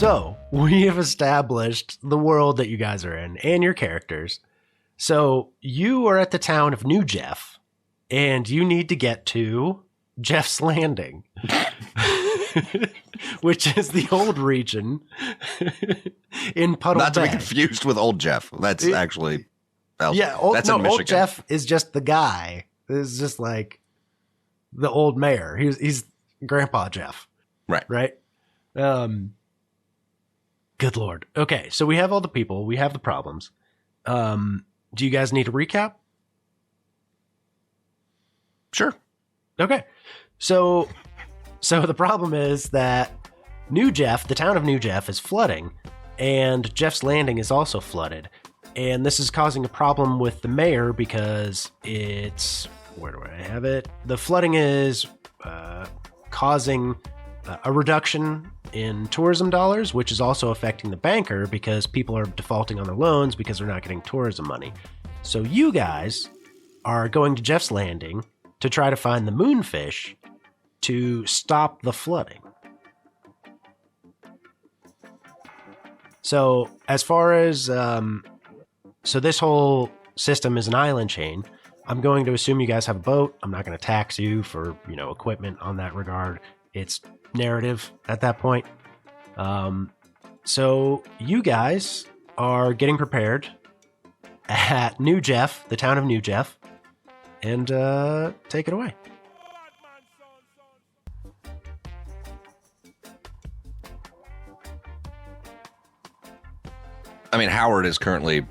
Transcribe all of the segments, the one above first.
So, we have established the world that you guys are in and your characters. So, you are at the town of New Jeff, and you need to get to Jeff's Landing, which is the old region in Puddle Not Bay. to be confused with Old Jeff. That's actually... Well, yeah, that's in Michigan. Old Jeff is just the guy. It's just like the old mayor. He's Grandpa Jeff. Right? Good Lord. Okay, so we have all the people. We have the problems. Do you guys need a recap? Sure. Okay. So the problem is that New Jeff, the town of New Jeff, is flooding, and Jeff's Landing is also flooded. And this is causing a problem with the mayor because it's... Where do I have it? The flooding is causing a reduction in tourism dollars, which is also affecting the banker because people are defaulting on their loans because they're not getting tourism money. So you guys are going to Jeff's Landing to try to find the moonfish to stop the flooding. So as far as... So this whole system is an island chain. I'm going to assume you guys have a boat. I'm not going to tax you for, equipment on that regard. It's narrative at that point. So you guys are getting prepared at New Jeff, the town of New Jeff, and take it away. I mean, Howard is currently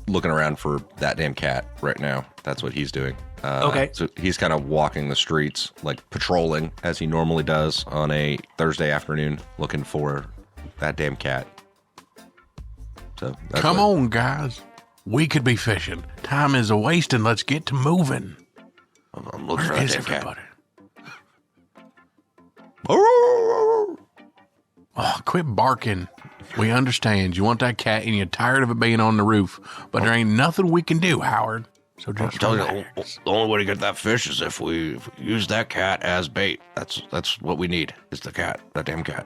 looking around for that damn cat right now. That's what he's doing. Okay. So he's kind of walking the streets, like patrolling as he normally does on a Thursday afternoon, looking for that damn cat. So Come on, guys. We could be fishing. Time is a wasting. Let's get to moving. I'm looking for that damn cat. Oh, quit barking. We understand. You want that cat and you're tired of it being on the roof. But there ain't nothing we can do, Howard. So just relax. The only way to get that fish is if we use that cat as bait. That's what we need, is the cat, that damn cat.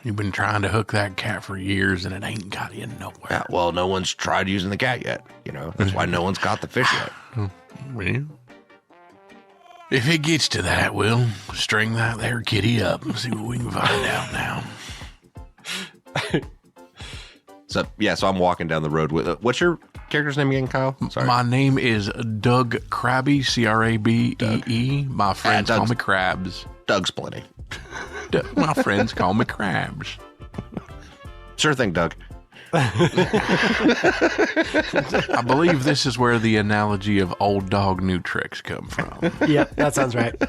You've been trying to hook that cat for years and it ain't got you nowhere. Yeah, well, no one's tried using the cat yet. That's why no one's caught the fish yet. Well, if it gets to that, we'll string that there kitty up and see what we can find out now. So I'm walking down the road with... what's your character's name again, Kyle? Sorry. My name is Doug Krabby, Crabee. My friends call me Krabs. Doug's plenty. My friends call me Krabs. Sure thing, Doug. I believe this is where the analogy of old dog, new tricks come from. Yep, that sounds right.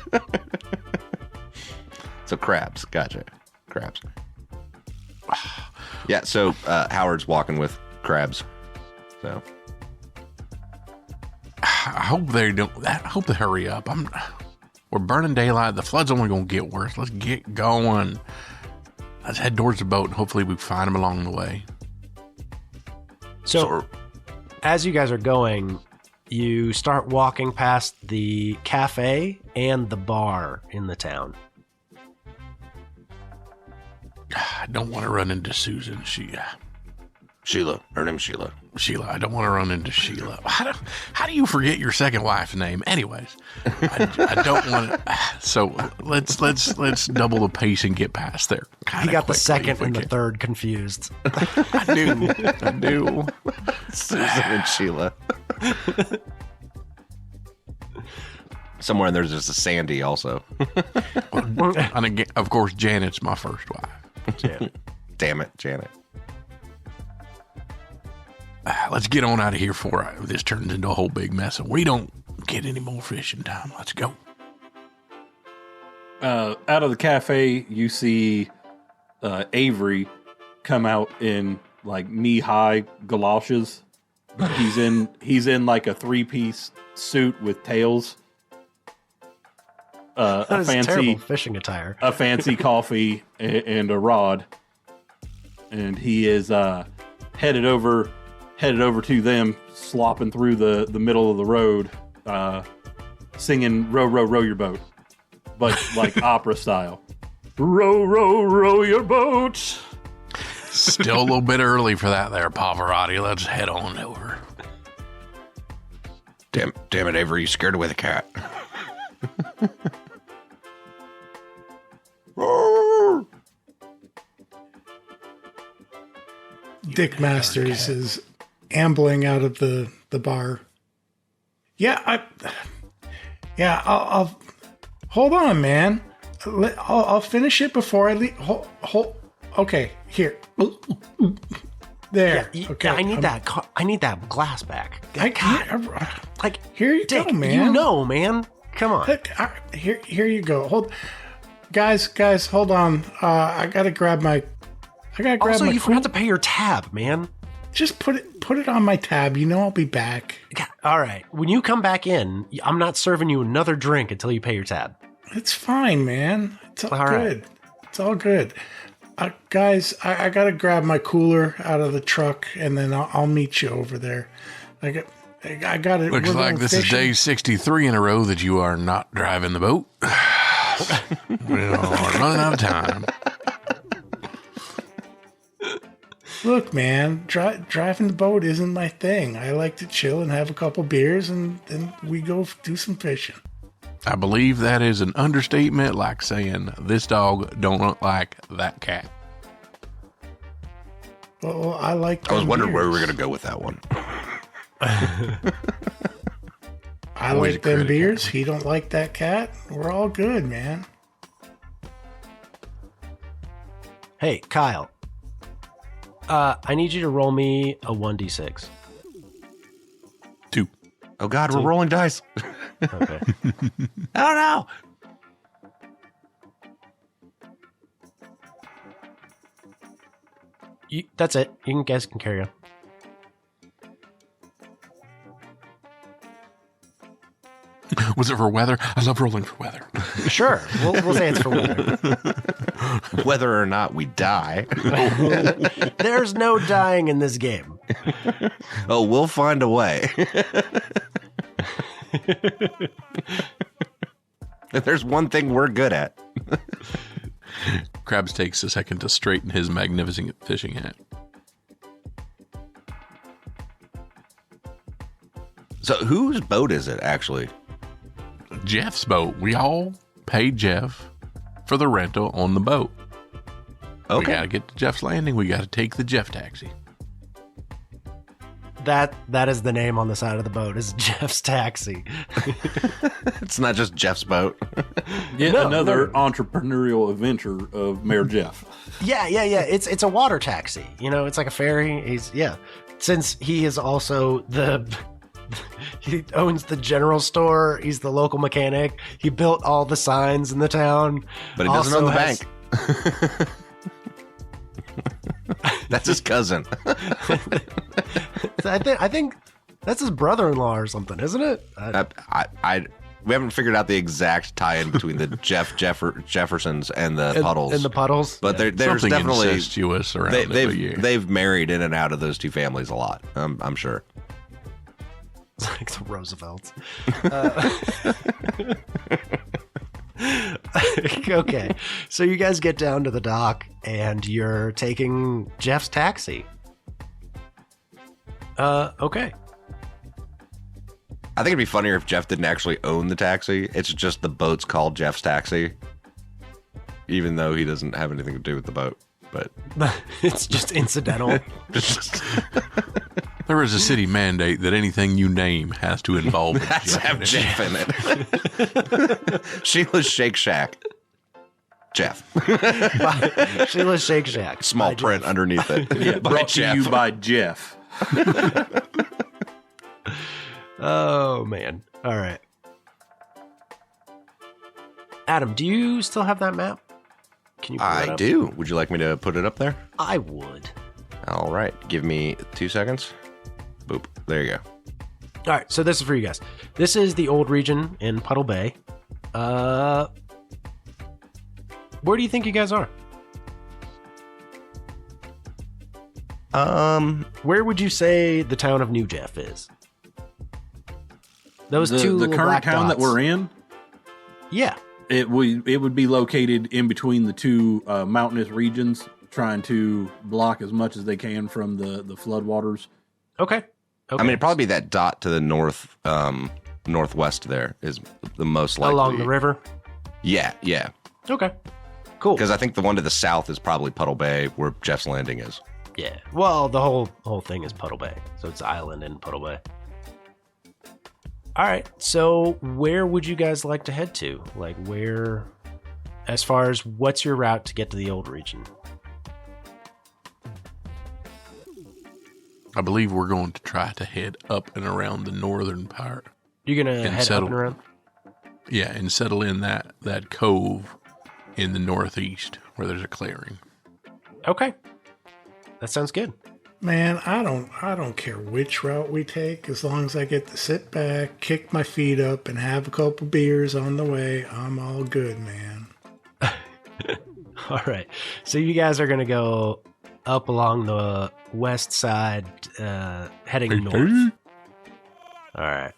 So crabs. Gotcha. Crabs. Yeah, so Howard's walking with crabs. So I hope they don't. I hope they hurry up. We're burning daylight. The flood's only going to get worse. Let's get going. Let's head towards the boat and hopefully we find them along the way. So as you guys are going, you start walking past the cafe and the bar in the town. I don't want to run into Susan. Sheila. Her name's Sheila. Sheila. I don't want to run into Sheila. How do you forget your second wife's name? Anyways, I don't want to. So let's double the pace and get past there. He got the second and the third confused. I knew. Susan and Sheila. Somewhere in there's just a Sandy also. And again, of course, Janet's my first wife. Janet. Damn it, Janet. Let's get on out of here before this turns into a whole big mess and we don't get any more fishing time. Let's go. Out of the cafe, you see Avery come out in like knee-high galoshes. He's in like a 3-piece suit with tails. A fancy terrible fishing attire. A fancy coffee and a rod, and he is headed over to them, slopping through the middle of the road, singing "Row, row, row your boat," but like opera style. Row, row, row your boat. Still a little bit early for that there, Pavarotti. Let's head on over. Damn it, Avery, you scared away the cat. Dick Masters is ambling out of the bar. Yeah, I'll hold on, man. I'll finish it before I leave. Okay, here. There. Yeah, okay. I need that glass back. Like, here you Dick, go, man. You know, man. Come on. Look, here you go. Guys, hold on. I gotta grab my. Also, you forgot to pay your tab, man. Just put it on my tab. You know I'll be back. All right. When you come back in, I'm not serving you another drink until you pay your tab. It's fine, man. It's all good. Right. It's all good. Guys, I gotta grab my cooler out of the truck, and then I'll meet you over there. I got it. Looks like this is day 63 in a row that you are not driving the boat. We're running out of time. Look, man, driving the boat isn't my thing. I like to chill and have a couple beers, and then we go do some fishing. I believe that is an understatement, like saying this dog don't look like that cat. Well, I like. I was wondering where we were beers. going to go with that one. I like them beers. He don't like that cat. We're all good, man. Hey, Kyle. I need you to roll me a 1d6. 2. Oh, God, we're rolling dice. Okay. Oh, no. That's it. You guys can carry on. Was it for weather? I love rolling for weather. Sure. We'll say it's for weather. Whether or not we die. There's no dying in this game. Oh, we'll find a way. If there's one thing we're good at. Krabs takes a second to straighten his magnificent fishing hat. So whose boat is it, actually? Jeff's boat. We all paid Jeff for the rental on the boat. Okay. We got to get to Jeff's Landing. We got to take the Jeff taxi. That is the name on the side of the boat, is Jeff's Taxi. It's not just Jeff's boat. Yet another entrepreneurial adventure of Mayor Jeff. Yeah. It's a water taxi. You know, it's like a ferry. Since he is also he owns the general store. He's the local mechanic. He built all the signs in the town. But he doesn't own the bank. That's his cousin. I think that's his brother-in-law or something, isn't it? We haven't figured out the exact tie-in between the Jeffersons and the Puddles. And the Puddles. But there's Something definitely incestuous around they've married in and out of those two families a lot. I'm sure. It's like the Roosevelts. Okay, so you guys get down to the dock and you're taking Jeff's taxi. Okay. I think it'd be funnier if Jeff didn't actually own the taxi. It's just the boat's called Jeff's Taxi, even though he doesn't have anything to do with the boat. But it's just incidental. There is a city mandate that anything you name has to involve have Jeff in it. Sheila's Shake Shack. Jeff. Sheila's Shake Shack. Small print Jeff. underneath it. Yeah, brought to you by Jeff. Oh, man. All right. Adam, do you still have that map? Can you pull it I up? do. Would you like me to put it up there? I would. All right. Give me 2 seconds. Boop. There you go. All right, so this is for you guys. This is the old region in Puddle Bay. Where do you think you guys are? Where would you say the town of New Jeff is? Those two the little current black town that dots. we're in. Yeah. It would be located in between the two mountainous regions, trying to block as much as they can from the floodwaters. Okay. I mean, it'd probably be that dot to the northwest there is the most likely. Along the river? Yeah. Okay. Cool. Because I think the one to the south is probably Puddle Bay, where Jeff's Landing is. Yeah. Well, the whole thing is Puddle Bay. So it's island in Puddle Bay. All right. So where would you guys like to head to? Like where, as far as what's your route to get to the old region? I believe we're going to try to head up and around the northern part. You're going to head up and around? Yeah, and settle in that cove in the northeast where there's a clearing. Okay. That sounds good. Man, I don't care which route we take, as long as I get to sit back, kick my feet up, and have a couple beers on the way. I'm all good, man. All right. So you guys are going to go up along the west side, heading north. All right.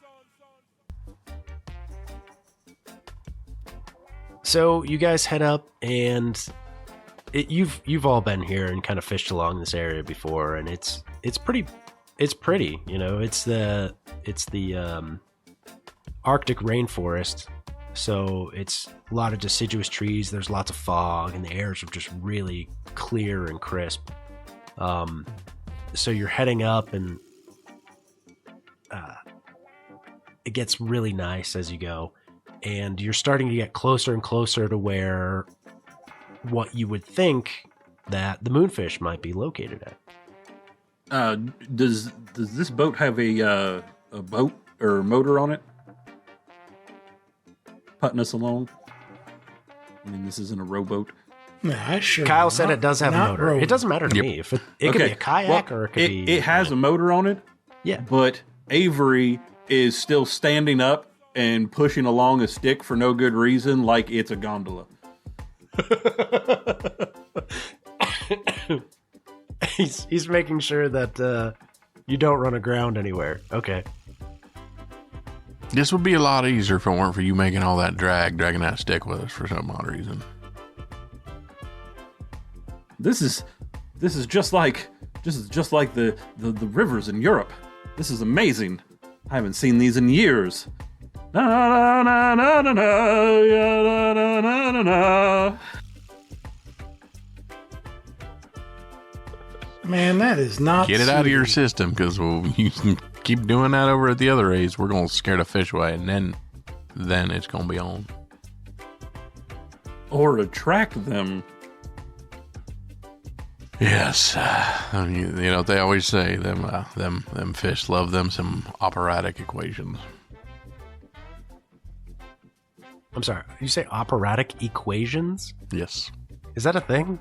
So you guys head up, and you've all been here and kind of fished along this area before, and it's pretty. You know, it's the Arctic rainforest, so it's a lot of deciduous trees. There's lots of fog, and the airs are just really clear and crisp. So you're heading up, and it gets really nice as you go, and you're starting to get closer and closer to where what you would think that the moonfish might be located at. Does this boat have a boat or motor on it? Putting us along? I mean, this isn't a rowboat. Nah, sure. Kyle said it does have a motor. rowing. It doesn't matter to me. If it could be a kayak or it could be... It has a motor on it. Yeah. But Avery is still standing up and pushing along a stick for no good reason, like it's a gondola. He's making sure that you don't run aground anywhere. Okay. This would be a lot easier if it weren't for you making all that dragging that stick with us for some odd reason. This is just like the rivers in Europe. This is amazing. I haven't seen these in years. Na na na na na na na na na na na. Man, that is not. Get it out of your system, because you can keep doing that over at the other A's. We're going to scare the fish away, and then it's going to be on. Or attract them. Yes, you know they always say them fish love them some operatic equations. I'm sorry. You say operatic equations? Yes, Is that a thing?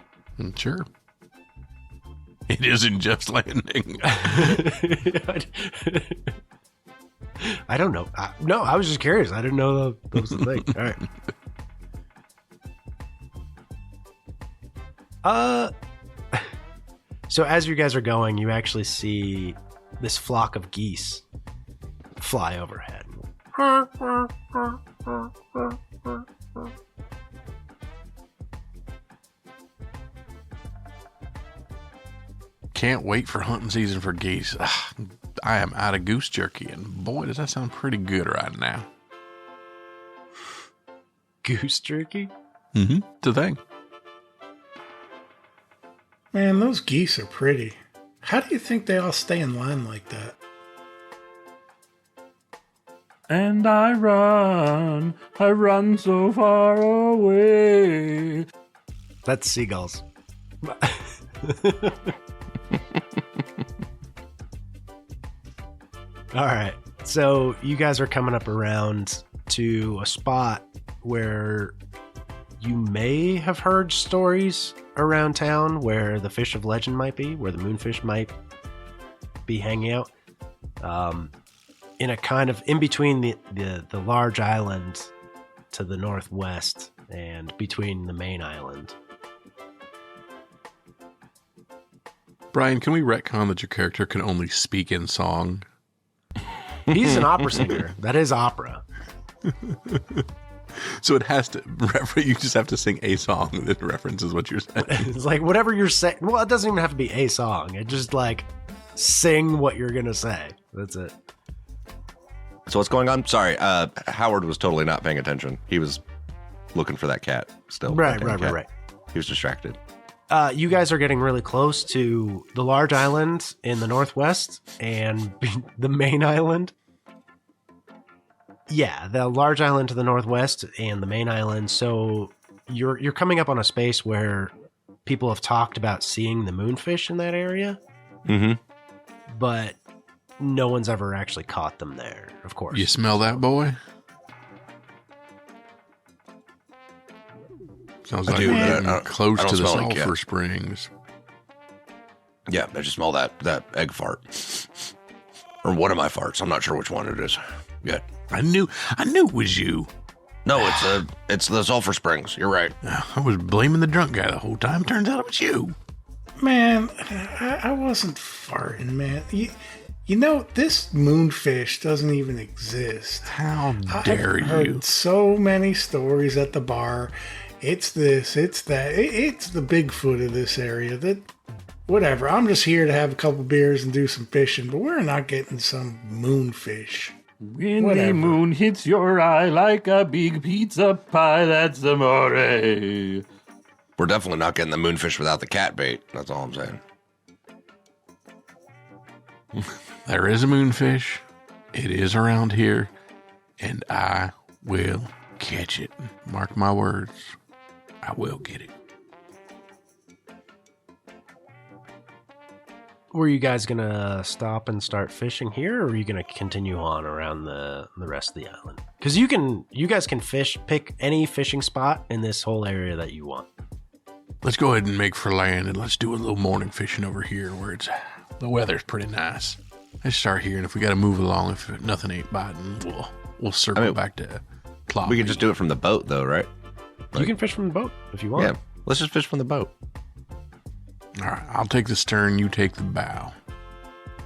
Sure. It is in Jeff's Landing. I don't know. No, I was just curious. I didn't know that was the thing. All right. So as you guys are going, you actually see this flock of geese fly overhead. Can't wait for hunting season for geese. I am out of goose jerky, and boy, does that sound pretty good right now. Goose jerky? Mm-hmm. It's a thing. Man, those geese are pretty. How do you think they all stay in line like that? And I run so far away. That's seagulls. All right. So you guys are coming up around to a spot where you may have heard stories around town where the fish of legend might be, where the moonfish might be hanging out. In a kind of in between the large island to the northwest and between the main island. Brian, can we retcon that your character can only speak in song? He's an opera singer. That is opera. So it has to you just have to sing a song that references what you're saying. It's like whatever you're saying. Well, it doesn't even have to be a song. It just like sing what you're gonna say. That's it. So what's going on? Sorry, Howard was totally not paying attention. He was looking for that cat still. Right. He was distracted. You guys are getting really close to the large island in the northwest and the main island. Yeah, the large island to the northwest and the main island. So you're coming up on a space where people have talked about seeing the moonfish in that area. Mm-hmm. But no one's ever actually caught them there, of course. You smell that, boy? Sounds like do, we're but getting close I don't to the smell it yet. sulfur springs. Yeah, I just smell that egg fart. Or one of my farts. I'm not sure which one it is yet. I knew it was you. No, it's the sulfur springs. You're right. I was blaming the drunk guy the whole time. Turns out it was you. Man, I wasn't farting, man. You know, this moonfish doesn't even exist. How dare I've heard you? so many stories at the bar. It's this, it's that. It's the Bigfoot of this area. That, whatever. I'm just here to have a couple beers and do some fishing, but we're not getting some moonfish. When Whatever. the moon hits your eye like a big pizza pie, that's amore. We're definitely not getting the moonfish without the cat bait. That's all I'm saying. There is a moonfish. It is around here, and I will catch it. Mark my words. I will get it. Were you guys going to stop and start fishing here, or are you going to continue on around the rest of the island? Because you guys can pick any fishing spot in this whole area that you want. Let's go ahead and make for land, and let's do a little morning fishing over here where the weather's pretty nice. Let's start here, and if we got to move along, if nothing ain't biting, we'll circle back to plot. We can just do it from the boat, though, right? You can fish from the boat if you want. Yeah, let's just fish from the boat. All right, I'll take the stern, you take the bow.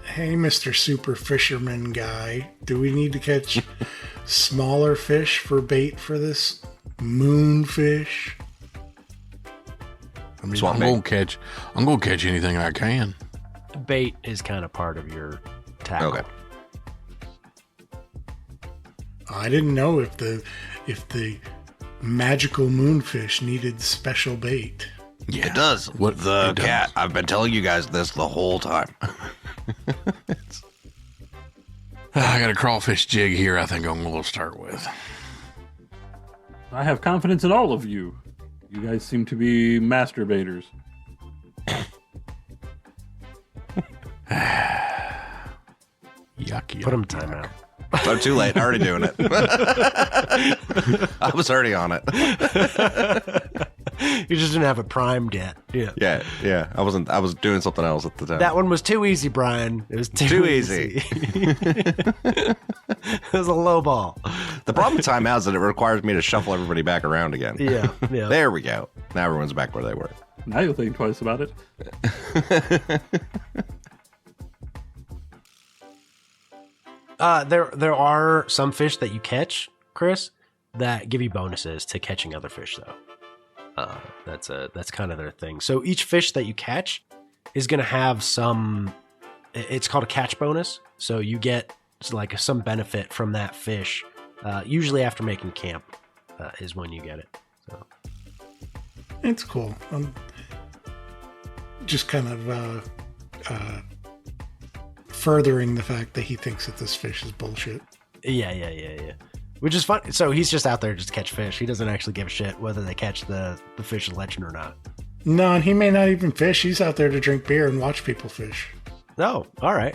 Hey, Mr. Super Fisherman guy, do we need to catch smaller fish for bait for this moonfish? I mean, Swamp I'm gonna catch anything I can. Bait is kind of part of your tackle. Okay. I didn't know if the magical moonfish needed special bait. Yeah, It does. What The it does. cat. I've been telling you guys this the whole time. I got a crawfish jig here. I think I'm gonna start with. I have confidence in all of you. You guys seem to be masturbators. Yucky. Put him timeout. I'm too late. Already doing it. I was already on it. You just didn't have it primed yet. Yeah. Yeah. I was doing something else at the time. That one was too easy, Brian. It was too easy. It was a low ball. The problem with timeout is that it requires me to shuffle everybody back around again. Yeah. There we go. Now everyone's back where they were. Now you'll think twice about it. There are some fish that you catch, Chris, that give you bonuses to catching other fish, though. That's kind of their thing. So each fish that you catch is going to have some. It's called a catch bonus. So you get like some benefit from that fish. Usually after making camp is when you get it. So It's cool. Just kind of furthering the fact that he thinks that this fish is bullshit. yeah. Which is fun. So he's just out there just to catch fish. He doesn't actually give a shit whether they catch the fish in legend or not. No, and he may not even fish. He's out there to drink beer and watch people fish. Oh, all right.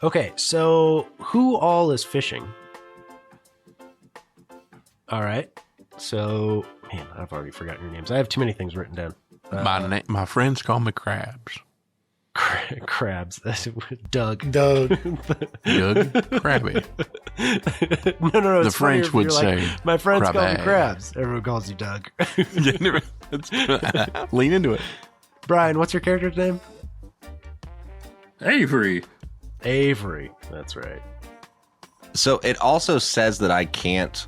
Okay, so who all is fishing? All right. So, man, I've already forgotten your names. I have too many things written down. My friends call me Crabs. Crabs. Doug. Doug. Doug Crabby. No. The It's funnier French if would you're like, say my friends call me crabbe." Crabs. Everyone calls you Doug. Lean into it. Brian, what's your character's name? Avery. Avery. That's right. So it also says that I can't.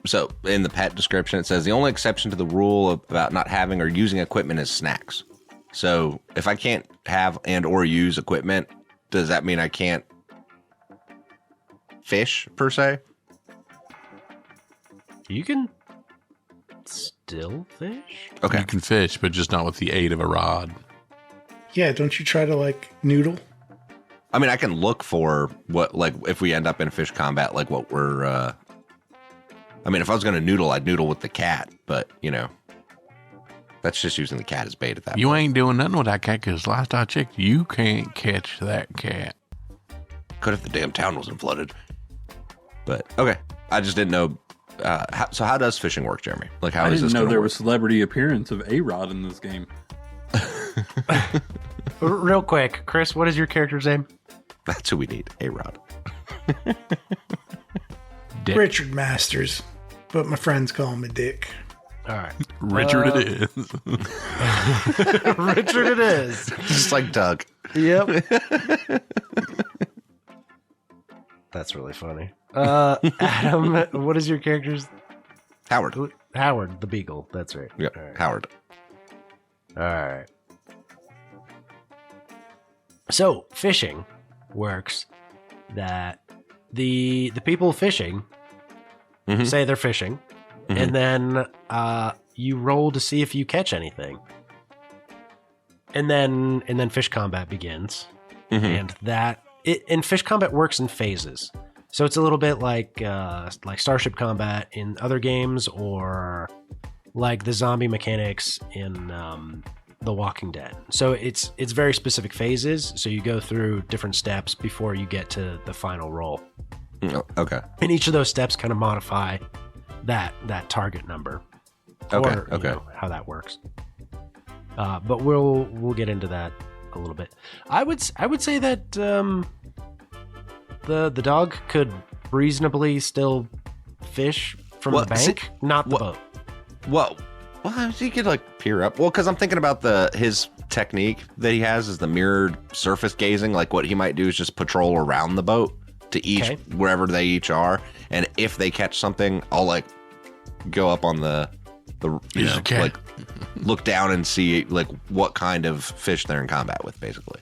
So in the pet description, it says the only exception to the rule about not having or using equipment is snacks. So if I can't have and or use equipment, does that mean I can't fish per se? You can still fish? Okay. You can fish, but just not with the aid of a rod. Yeah, don't you try to like noodle? I mean, I can look for what, like, if we end up in fish combat, like what we're. I mean, if I was going to noodle, I'd noodle with the cat, but you know, that's just using the cat as bait at that You point. ain't doing nothing with that cat because last I checked, you can't catch that cat. Could if the damn town wasn't flooded. But okay, I just didn't know. So how does fishing work, Jeremy? Like, how I is didn't this know gonna there work? was celebrity appearance of A-Rod in this game. Real quick, Chris, what is your character's name? That's who we need, A-Rod. Dick. Richard Masters, but my friends call me Dick. All right. Richard it is. Richard it is. Just like Doug. Yep. That's really funny. Adam, what is your character's? Howard. Howard, the Beagle. That's right. Yep, All right. Howard. All right. So fishing works that the people fishing Mhm. say they're fishing, Mhm. and then you roll to see if you catch anything, and then fish combat begins, Mhm. and fish combat works in phases. So it's a little bit like Starship Combat in other games, or like the zombie mechanics in The Walking Dead. So it's very specific phases. So you go through different steps before you get to the final roll, Oh, okay. and each of those steps kind of modify that target number. Okay, Or, you okay. know, how that works. But we'll get into that a little bit. I would say that the dog could reasonably still fish from Well, the bank, not the boat. Well, you could like peer up. Well, because I'm thinking about his technique that he has is the mirrored surface gazing. Like what he might do is just patrol around the boat to each wherever they each are, and if they catch something, I'll like go up on the Here's the cat. like look down and see like what kind of fish they're in combat with, basically.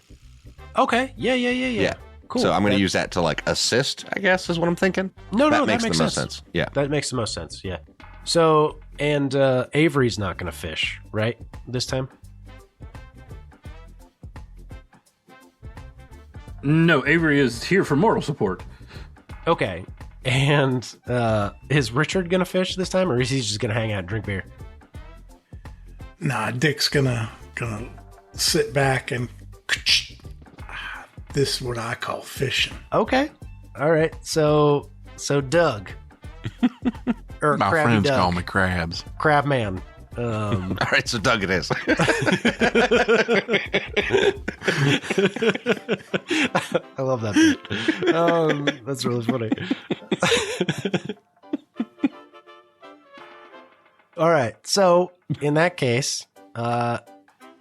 Okay. Yeah. Cool. So I'm going to use that to like assist, I guess, is what I'm thinking. No, that that makes makes the most sense. sense. Yeah. That makes the most sense. Yeah. So, and Avery's not going to fish, right? This time? No, Avery is here for moral support. Okay. And is Richard going to fish this time, or is he just going to hang out and drink beer? Nah, Dick's gonna sit back and this is what I call fishing. Okay. All right. So Doug. Or My Krabby friends Doug. call me Crabs. Crab Man. All right, so Doug it is. I love that bit. That's really funny. All right. So in that case,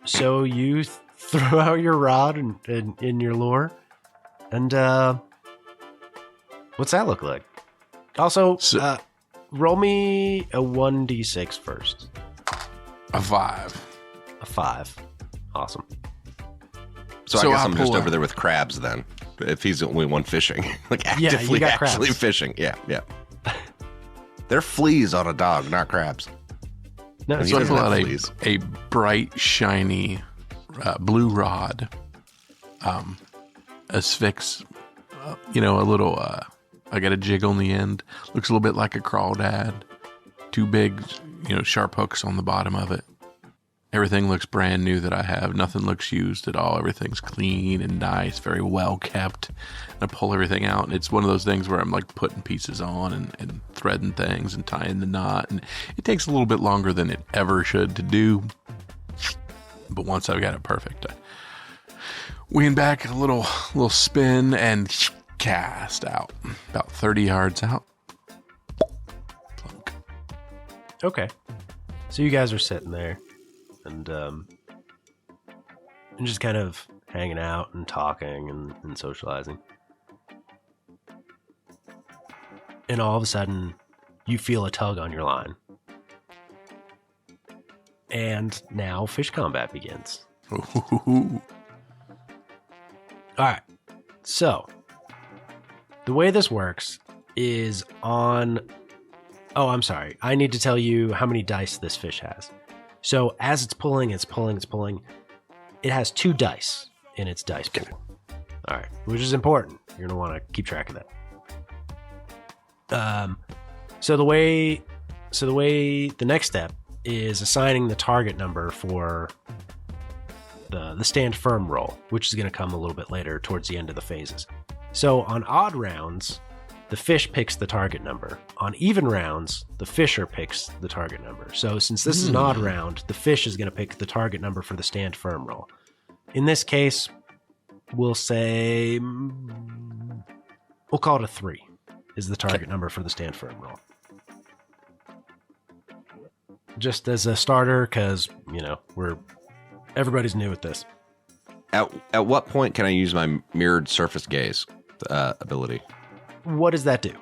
so you throw out your rod in your lure, and what's that look like? Also, So- roll me a 1d6 first. A 5. A 5. Awesome. So So I guess I'll I'm just pull over out- there with crabs then. If he's the only one fishing, like you actively got actually crabs. fishing. Yeah. They're fleas on a dog, not crabs. No, And he So I doesn't pull have out fleas. a bright, shiny blue rod. Asphyx, a little, I got a jig on the end. Looks a little bit like a crawdad. 2 big, sharp hooks on the bottom of it. Everything looks brand new that I have. Nothing looks used at all. Everything's clean and nice, very well kept. I pull everything out, and it's one of those things where I'm like putting pieces on and threading things and tying the knot. And it takes a little bit longer than it ever should to do. But once I've got it perfect, I wean back a little spin and cast out. About 30 yards out. Plunk. Okay. So you guys are sitting there and just kind of hanging out and talking and socializing. and all of a sudden you feel a tug on your line. And now fish combat begins. Ooh. All right. So the way this works is on... Oh, I'm sorry. I need to tell you how many dice this fish has. So as it's pulling, it has 2 dice in its dice pool. All right, which is important. You're going to want to keep track of that. So the next step is assigning the target number for the stand firm roll, which is going to come a little bit later towards the end of the phases. So on odd rounds, the fish picks the target number. On even rounds, the fisher picks the target number. So since this is an odd round, the fish is going to pick the target number for the stand firm roll. In this case, we'll say, we'll call it a 3 is the target number for the stand firm roll. Just as a starter, because, everybody's new at this. At what point can I use my mirrored surface gaze ability? What does that do?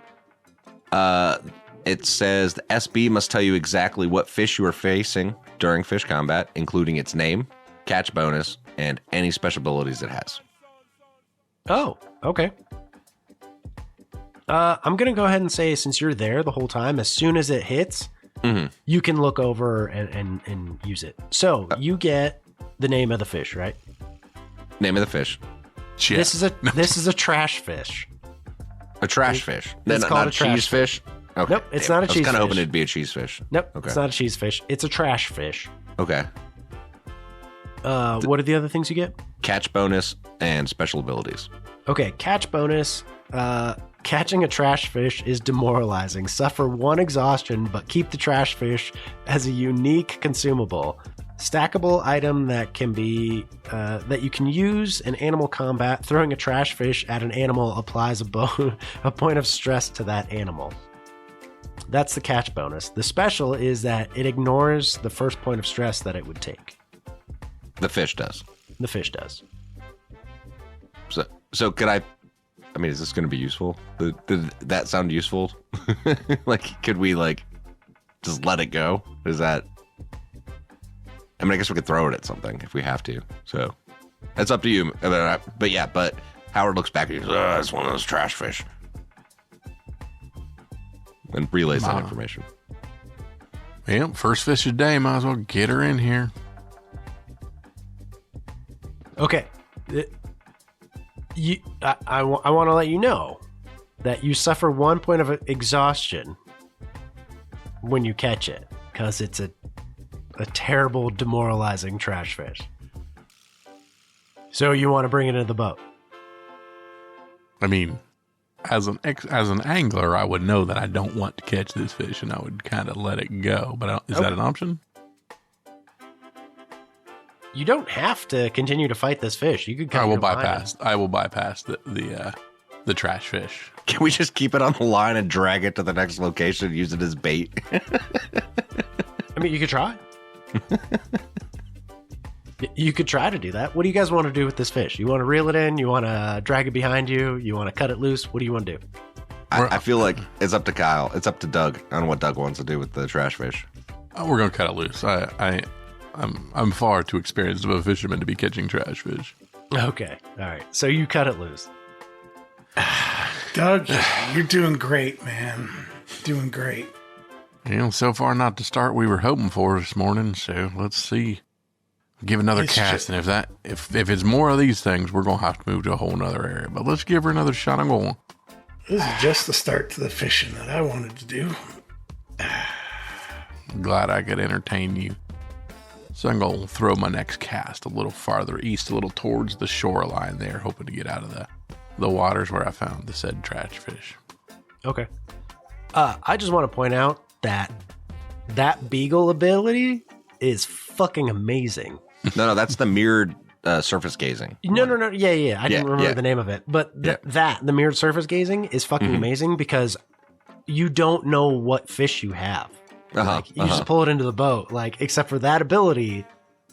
It says the SB must tell you exactly what fish you are facing during fish combat, including its name, catch bonus, and any special abilities it has. Oh, okay. I'm going to go ahead and say, since you're there the whole time, as soon as it hits, you can look over and use it. So you get the name of the fish, right? Name of the fish. Shit. This is a trash fish. A trash fish. It's called not a trash cheese fish? Okay. Nope, it's not a cheese I was kind of fish. hoping it'd be a cheese fish. Nope, Okay. It's not a cheese fish. It's a trash fish. Okay. What are the other things you get? Catch bonus and special abilities. Okay, catch bonus. Catching a trash fish is demoralizing. Suffer 1 exhaustion, but keep the trash fish as a unique consumable. Stackable item that can be that you can use in animal combat. Throwing a trash fish at an animal applies a point of stress to that animal. That's the catch bonus. The special is that it ignores the first point of stress that it would take. The fish does. The fish does. So could I mean, is this going to be useful? Did that sound useful? Could we just let it go? Is that? I mean, I guess we could throw it at something if we have to. So that's up to you. But Howard looks back and goes, it's one of those trash fish. And relays that information. Well, first fish of the day. Might as well get her in here. Okay. I want to let you know that you suffer 1 point of exhaustion when you catch it, because it's a terrible, demoralizing trash fish. So you want to bring it into the boat. I mean, as an angler, I would know that I don't want to catch this fish, and I would kind of let it go. But is that an option? You don't have to continue to fight this fish. You could. I will bypass the trash fish. Can we just keep it on the line and drag it to the next location and use it as bait? I mean, you could try. You could try to do that. What do you guys want to do with this fish? You want to reel it in? You want to drag it behind you? You want to cut it loose? What do you want to do? I feel like it's up to Kyle. It's up to Doug on what Doug wants to do with the trash fish. We're gonna cut it loose. I'm far too experienced of a fisherman to be catching trash fish. Okay, all right. So you cut it loose. Doug, you're doing great, man. Doing great. So far not the start we were hoping for this morning. So let's see. Give another cast, and if it's more of these things, we're gonna have to move to a whole nother area. But let's give her another shot. I'm going. This is just the start to the fishing that I wanted to do. Glad I could entertain you. So I'm going to throw my next cast a little farther east, a little towards the shoreline there, hoping to get out of the waters where I found the said trash fish. Okay. I just want to point out that beagle ability is fucking amazing. No, that's the mirrored surface gazing. No. Yeah. I didn't remember the name of it. But the mirrored surface gazing is fucking amazing because you don't know what fish you have. You just pull it into the boat, except for that ability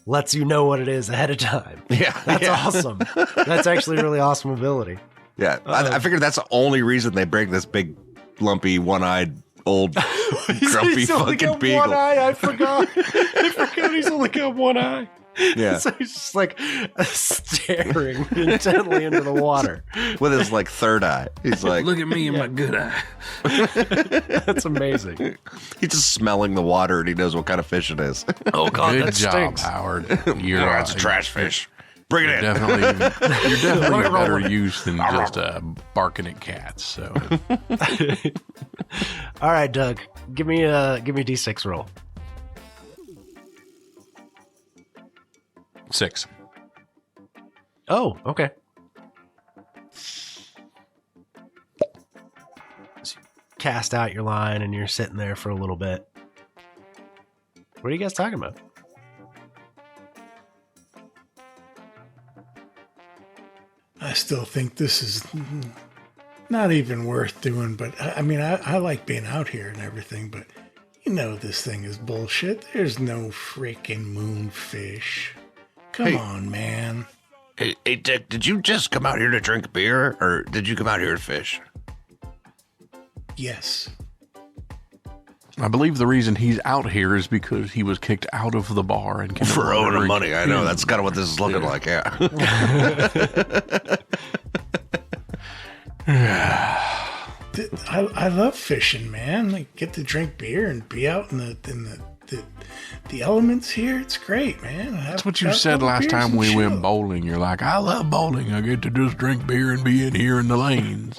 lets you know what it is ahead of time. Yeah. That's awesome. That's actually a really awesome ability. Yeah. I figured that's the only reason they bring this big lumpy, one-eyed, old, grumpy He's only fucking got beagle. one eye. I forgot. I forgot he's only got one eye. Yeah, So he's just like staring intently into the water. with his like third eye. He's like, Look at me and my good eye. That's amazing. he's just smelling the water and he knows what kind of fish it is. Oh God, Good that job, stinks. Howard. It's a trash fish. Bring it in. You're definitely me roll better it. use than just barking at cats. So All right, Doug, give me a D6 roll. 6. Oh, okay. So you cast out your line and you're sitting there for a little bit. What are you guys talking about? I still think this is not even worth doing, but I mean, I like being out here and everything, but you know this thing is bullshit. There's no freaking moonfish. Come on, man. Hey, Dick, did you just come out here to drink beer, or did you come out here to fish? Yes. I believe the reason he's out here is because he was kicked out of the bar and For owing him money, I know. That's kind of what this is looking like, yeah. I love fishing, man. Like, get to drink beer and be out in the elements here. It's great, man. That's what you said last time we went bowling. You're like, I love bowling. I get to just drink beer and be in here in the lanes.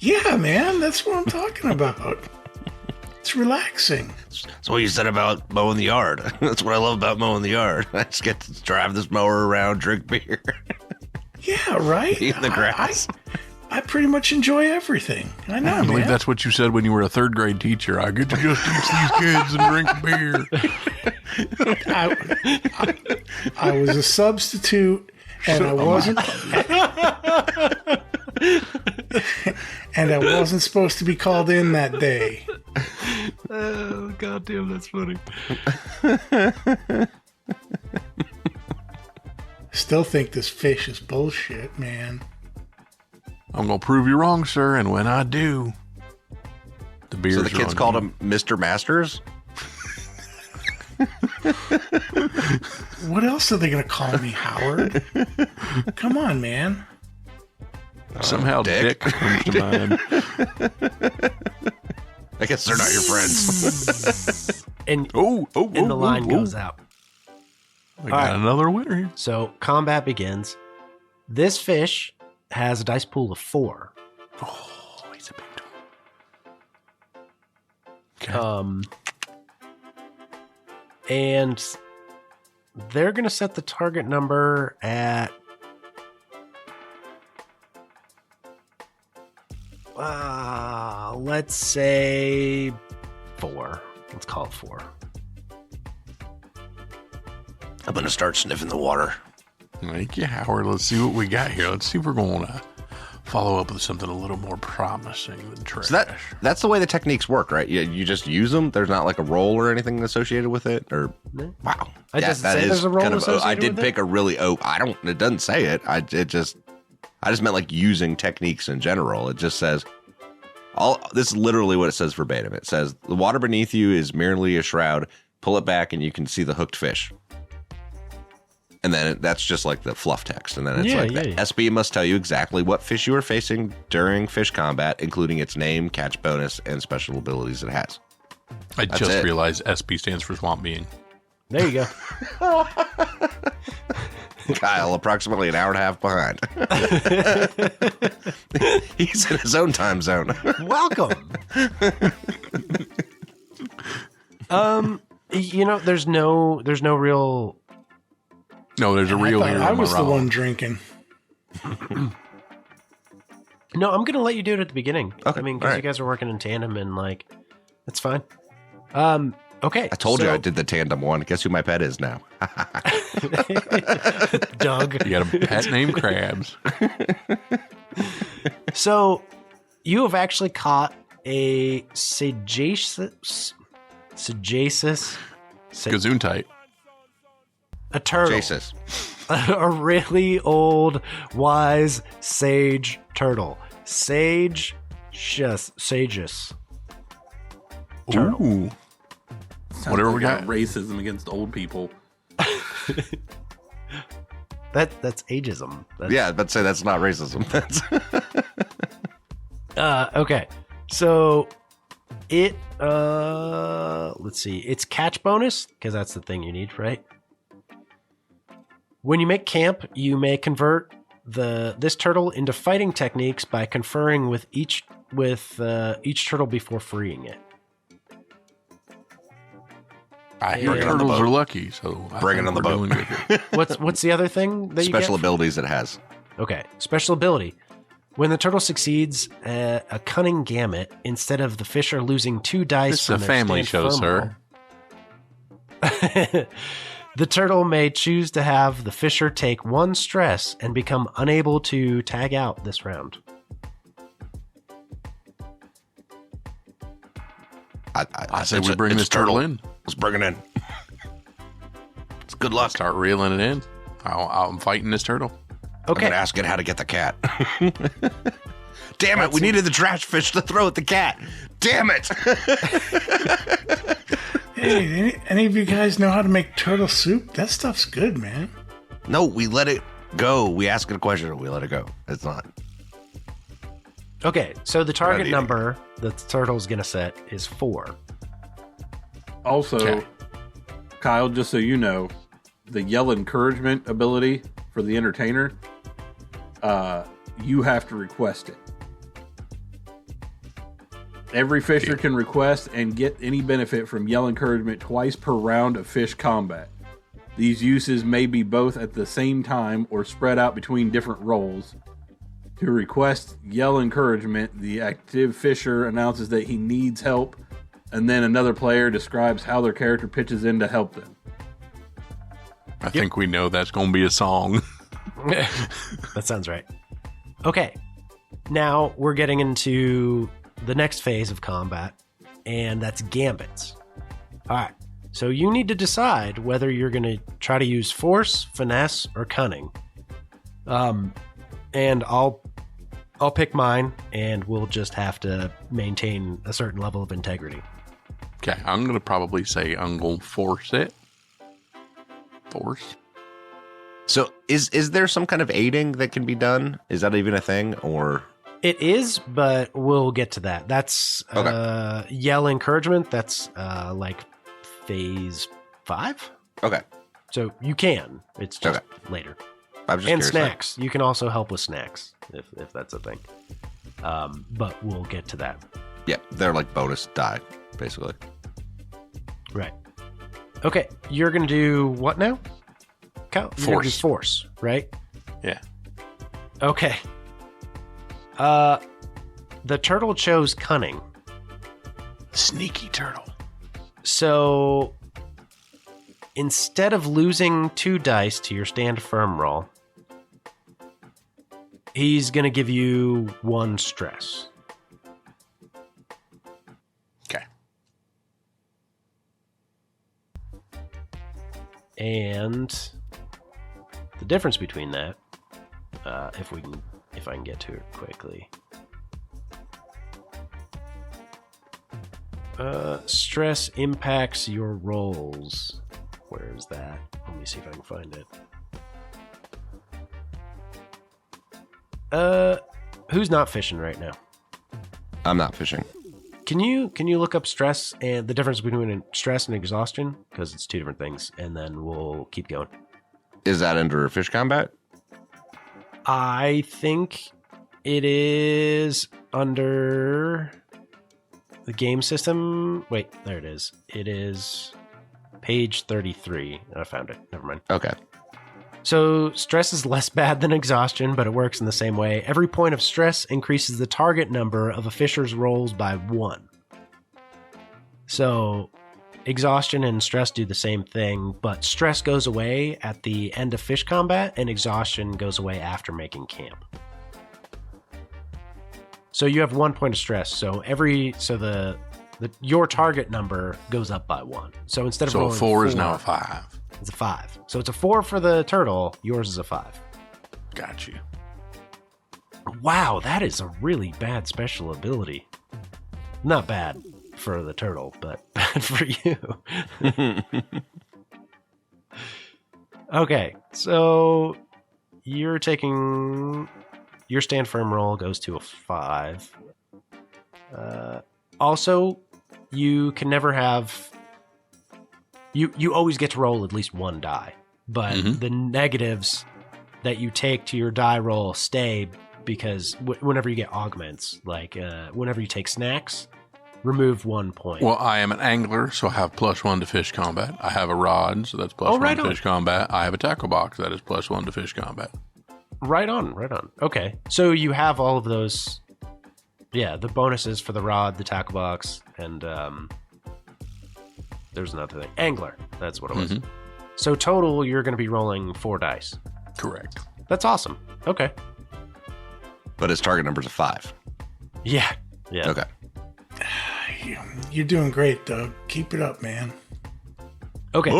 Yeah, man. That's what I'm talking about. It's relaxing. That's what you said about mowing the yard. That's what I love about mowing the yard. I just get to drive this mower around, drink beer, Yeah, right? eat in the grass. I pretty much enjoy everything. I know, I believe man. that's what you said when you were a third grade teacher. I get to just teach these kids and drink beer. I was a substitute, and I wasn't. And I wasn't supposed to be called in that day. Oh, goddamn, that's funny. Still think this fish is bullshit, man. I'm going to prove you wrong, sir. And when I do, the beer's So the kids on called you. him Mr. Masters? What else are they going to call me, Howard? Come on, man. Somehow Dick. Dick comes to mind. I guess they're not your friends. And, Oh, and the line goes out. We got another winner here. So combat begins. This fish has a dice pool of 4. Oh, he's a big one. Okay. And they're going to set the target number at let's say 4. Let's call it 4. I'm going to start sniffing the water. Thank you, Howard. Let's see what we got here. Let's see if we're going to follow up with something a little more promising than trash. So that's the way the techniques work, right? You just use them. There's not like a roll or anything associated with it. Or wow, I just say there's a roll kind of. I associated did with pick a really. I don't. It doesn't say it. I just meant like using techniques in general. It just says this is literally what it says verbatim. It says the water beneath you is merely a shroud. Pull it back and you can see the hooked fish. And then that's just like the fluff text. And then it's SB must tell you exactly what fish you are facing during fish combat, including its name, catch bonus, and special abilities it has. I That's just it. realized SP stands for Swamp Being. There you go. Kyle, approximately an hour and a half behind. He's in his own time zone. Welcome. There's no real. No, there's a real hero. I was the morale. one drinking. No, I'm gonna let you do it at the beginning. Okay, I mean, all because right. you guys are working in tandem, and like, that's fine. Okay. I told you I did the tandem one. Guess who my pet is now? Doug. You got a pet named Krabs. So, you have actually caught a sagacious, Gazoon-tight. a turtle. Jesus. A really old, wise, sage turtle. Sage Sages. Ooh. Whatever we got. Racism against old people. That's ageism. Yeah, but say that's not racism. That's Okay. So it let's see. It's catch bonus because that's the thing you need, right? When you make camp, you may convert this turtle into fighting techniques by conferring with each turtle before freeing it. I hear Bring it on the turtles boat. are lucky, so I Bring it think on the we're boat. doing good here. What's the other thing that you special get? abilities it has. Okay, special ability. When the turtle succeeds a cunning gamut, instead of the fisher losing 2 dice This is from a their family stand show, firm sir. roll, the turtle may choose to have the fisher take 1 stress and become unable to tag out this round. I say we bring this turtle in. Let's bring it in. It's good luck. Start reeling it in. I'm fighting this turtle. I'm Okay, gonna ask it how to get the cat. Damn it! We needed the trash fish to throw at the cat. Damn it! Hey, any of you guys know how to make turtle soup? That stuff's good, man. No, we let it go. We ask it a question. We let it go. It's not. okay. So the target eating. number that the turtle's gonna set is 4. Also, Okay. Kyle, just so you know, the yell encouragement ability for the entertainer, you have to request it. Every fisher can request and get any benefit from yell encouragement twice per round of fish combat. These uses may be both at the same time or spread out between different roles. To request yell encouragement, the active fisher announces that he needs help, and then another player describes how their character pitches in to help them. I think we know that's going to be a song. That sounds right. Okay. Now we're getting into the next phase of combat, and that's gambits. All right. So you need to decide whether you're going to try to use force, finesse, or cunning. And I'll pick mine, and we'll just have to maintain a certain level of integrity. Okay, I'm going to probably say I'm going to force it. Force. So, is there some kind of aiding that can be done? Is that even a thing, or It is, but we'll get to that. That's yell encouragement. That's like phase 5. okay? So you can. It's just later. I'm just And curious. snacks. You can also help with snacks if that's a thing. But we'll get to that. Yeah, they're like bonus die, basically. Right. Okay. You're going to do what now? Kyle? You're gonna do Force. force, right? Yeah. Okay. The turtle chose cunning. Sneaky turtle. So instead of losing 2 dice to your stand firm roll, he's going to give you 1 stress. Okay. And the difference between that, if I can get to it quickly. Stress impacts your rolls. Where is that? Let me see if I can find it. Who's not fishing right now? I'm not fishing. Can you look up stress and the difference between stress and exhaustion? Because it's 2 different things, and then we'll keep going. Is that under fish combat? I think it is under the game system. Wait, there it is. It is page 33. I found it. Never mind. Okay. So stress is less bad than exhaustion, but it works in the same way. Every point of stress increases the target number of a fisher's rolls by 1. So exhaustion and stress do the same thing, but stress goes away at the end of fish combat, and exhaustion goes away after making camp. So you have 1 point of stress. So your target number goes up by 1. So instead of So a rolling 4 is now a 5. it's a 5. So it's a 4 for the turtle. Yours is a 5. Got you. Wow, that is a really bad special ability. Not bad for the turtle, but bad for you. Okay, so you're taking... Your stand firm roll goes to a 5. Also, you can never have... You always get to roll at least one die, but the negatives that you take to your die roll stay because whenever you get augments, like whenever you take snacks, remove 1 point. Well, I am an angler, so I have +1 to fish combat. I have a rod, so that's +1 to fish combat. I have a tackle box, that is +1 to fish combat. Right on. Okay. So you have all of those, the bonuses for the rod, the tackle box, and there's another thing. Angler. That's what it was. So total, you're going to be rolling 4 dice. Correct. That's awesome. Okay. But his target number's a 5. Yeah. Okay. You're doing great, Doug. Keep it up, man. Okay.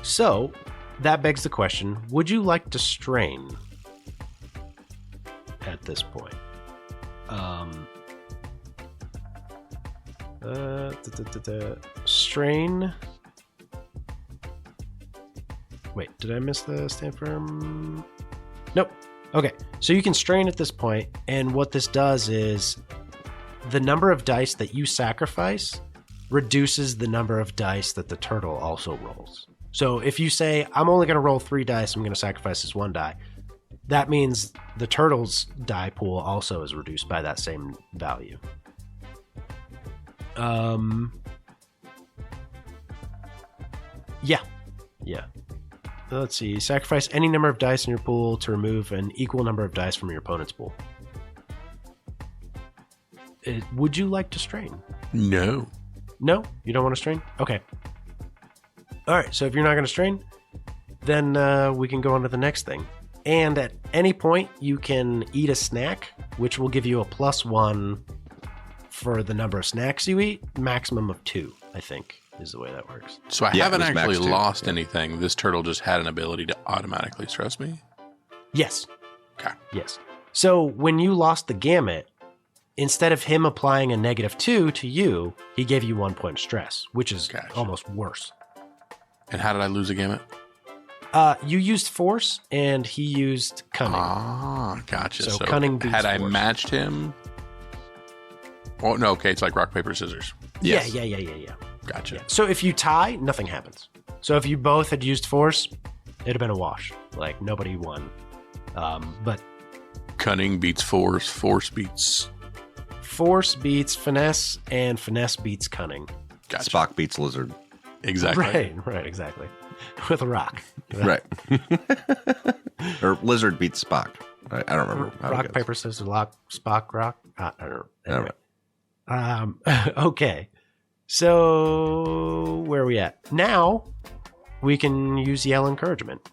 So that begs the question, would you like to strain at this point? Strain. Wait, did I miss the stand firm? Nope. Okay, so you can strain at this point, and what this does is the number of dice that you sacrifice reduces the number of dice that the turtle also rolls. So if you say, I'm only going to roll 3 dice, I'm going to sacrifice this 1 die, that means the turtle's die pool also is reduced by that same value. Yeah. Let's see. Sacrifice any number of dice in your pool to remove an equal number of dice from your opponent's pool. Would you like to strain? No. No? You don't want to strain? Okay. All right. So if you're not going to strain, then we can go on to the next thing. And at any point, you can eat a snack, which will give you a +1 for the number of snacks you eat. Maximum of 2, I think, is the way that works. So I haven't actually lost anything. This turtle just had an ability to automatically stress me? Yes. Okay. Yes. So when you lost the gamut, instead of him applying a -2 to you, he gave you 1 point of stress, which is almost worse. And how did I lose a gamut? You used force, and he used cunning. Ah, gotcha. So cunning beats had I force. matched him... Oh, no, okay, it's like rock, paper, scissors. Yes. Yeah. Gotcha. Yeah. So if you tie, nothing happens. So if you both had used force, it'd have been a wash. Like, nobody won. But Cunning beats force, force beats... force beats finesse, and finesse beats cunning. Gotcha. Spock beats lizard. Exactly. Right, exactly. With a rock. Right. Or lizard beats Spock. I don't remember. how it Rock, goes. paper, scissors, lock, Spock, rock. I don't know. Anyway. Okay. So where are we at? Now we can use yell encouragement.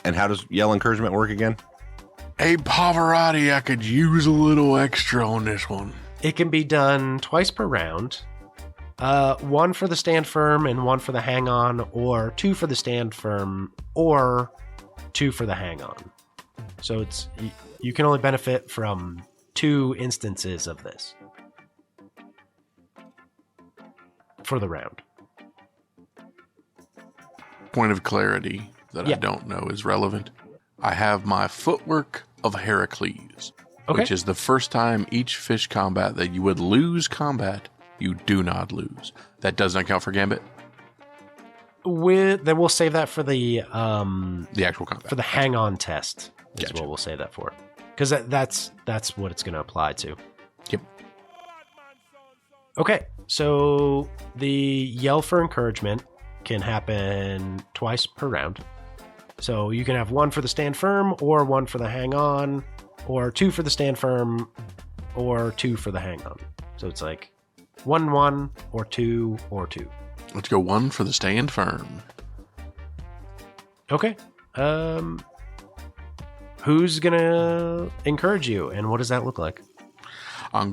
And how does yell encouragement work again? Hey, Pavarotti, I could use a little extra on this one. It can be done twice per round. 1 for the stand firm and 1 for the hang on, or 2 for the stand firm, or 2 for the hang on. So it's you can only benefit from 2 instances of this for the round. Point of clarity that I don't know is relevant. I have my footwork of Heracles, which is the first time each fish combat that you would lose combat, you do not lose. That does not count for Gambit? Then we'll save that for the actual combat. for the hang on test. Is Gotcha. what we'll save that for, because that's what it's going to apply to. Yep. Okay, so the yell for encouragement can happen twice per round. So you can have 1 for the stand firm, or 1 for the hang on, or 2 for the stand firm, or 2 for the hang on. So it's like 1, or 2, or 2. Let's go 1 for the stand firm. Okay. Who's gonna encourage you, and what does that look like? I'm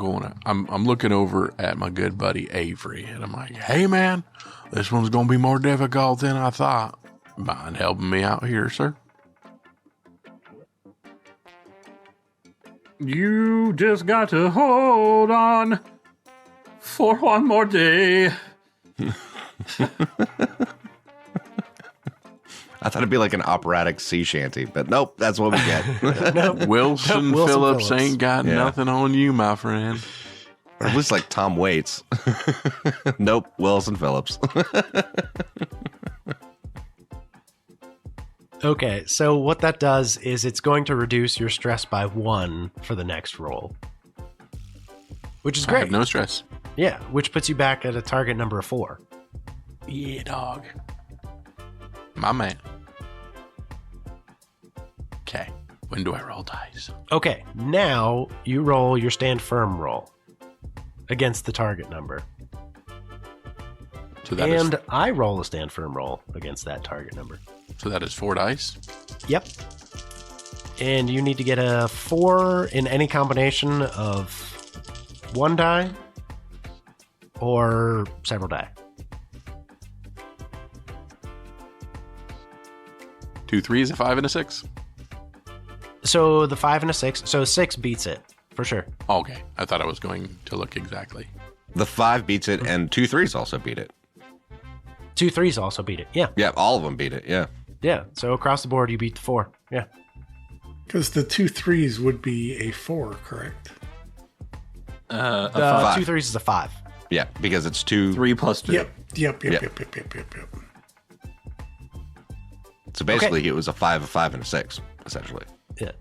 looking over at my good buddy Avery, and I'm like, hey man, this one's gonna be more difficult than I thought. Mind helping me out here, sir? You just got to hold on for one more day. I thought it'd be like an operatic sea shanty, but nope, that's what we get. Nope. Wilson Phillips ain't got Yeah. nothing on you, my friend. Or at least like Tom Waits. Nope, Wilson Phillips. Okay, so what that does is it's going to reduce your stress by 1 for the next roll. Which is I great. have no stress. Yeah, which puts you back at a target number of 4. Yeah, dog. My man. Okay. When do I roll dice? Okay, now you roll your stand firm roll against the target number. So that is And I roll a stand firm roll against that target number. 4 dice. Yep. And you need to get a 4 in any combination of 1 die or several die. 2 3s, a 5, and a 6. So the 5 and a 6. So 6 beats it for sure. Okay. I thought I was going to look exactly. The 5 beats it, and 2 3s also beat it. 2 3s also beat it. Yeah. Yeah, all of them beat it. Yeah. Yeah. So across the board, you beat the 4. Yeah. Because the 2 3s would be a 4, correct? The five. 2 3s is a 5. Yeah, because it's 2. 3 plus 2. Yep. Yep. So basically, it was a 5, a 5, and a 6, essentially. Yeah.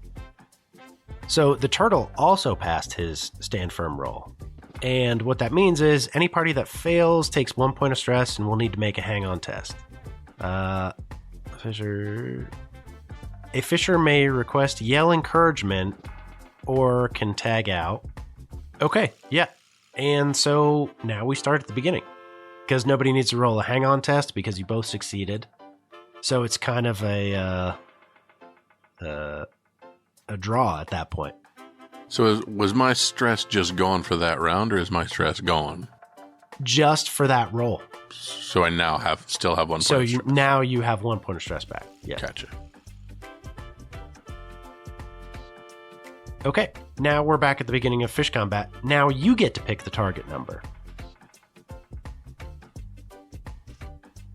So the turtle also passed his stand firm roll. And what that means is any party that fails takes 1 point of stress and will need to make a hang on test. A fisher may request yell encouragement or can tag out. Okay, yeah. And so now we start at the beginning because nobody needs to roll a hang on test because you both succeeded. So it's kind of a draw at that point. So was my stress just gone for that round, or is my stress gone? Just for that roll. So I now still have 1 point. So of stress. now you have 1 point of stress back. Yeah. Gotcha. Okay. Now we're back at the beginning of fish combat. Now you get to pick the target number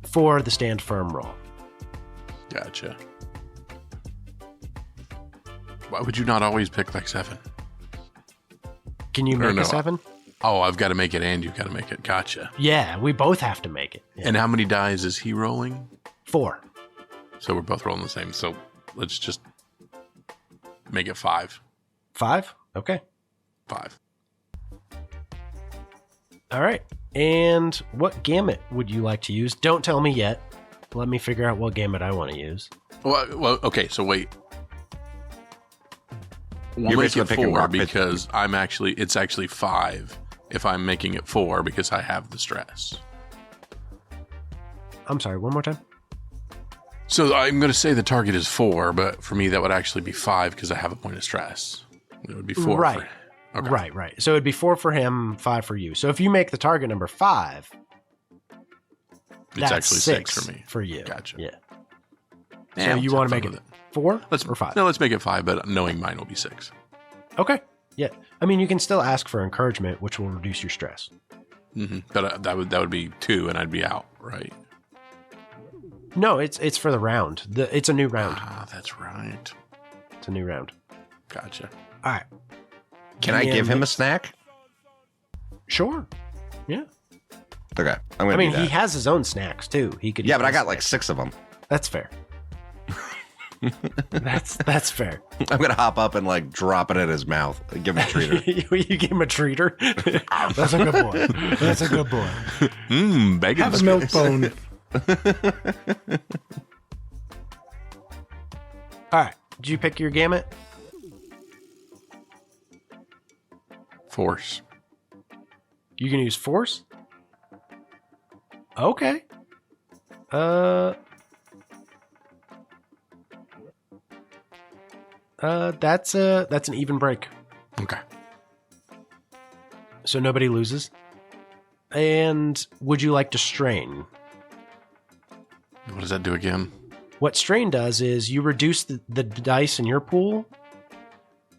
for the stand firm roll. Gotcha. Why would you not always pick like 7? Can you Or make no. a 7? Oh, I've got to make it, and you've got to make it. Gotcha. Yeah, we both have to make it. Yeah. And how many dice is he rolling? 4. So we're both rolling the same. So let's just make it 5. 5? Okay. 5. All right. And what gamut would you like to use? Don't tell me yet. Let me figure out what gamut I want to use. Well, okay. So wait. We'll You're make basically it picking 4 rock, because it's actually 5 if I'm making it 4 because I have the stress. I'm sorry, one more time. So I'm going to say the target is 4, but for me that would actually be 5 because I have a point of stress. It would be 4. Right. Okay. Right. So it'd be 4 for him, 5 for you. So if you make the target number 5, It's that's actually 6 for me. For you. Gotcha. Yeah. Yeah, So let's you have want to fun make with it 4 or 5? No, let's make it 5, but knowing mine will be 6. Okay. Yeah. I mean, you can still ask for encouragement, which will reduce your stress. Mm-hmm. But that would be 2, and I'd be out, right? No, it's for the round. It's a new round. Ah, that's right. It's a new round. Gotcha. All right. Can I give him a snack? Sure. Yeah. Okay, I'm gonna I mean, do that. he has his own snacks too. He could. Yeah, eat but I his got like snacks. 6 of them. That's fair. that's fair. I'm gonna hop up and like drop it in his mouth. Give him a treater. You give him a treater. That's a good boy. That's a good boy. Bacon Have a milk bone. All right. Did you pick your gamut? Force. You can use force. Okay. That's an even break. Okay. So nobody loses. And would you like to strain? What does that do again? What strain does is you reduce the dice in your pool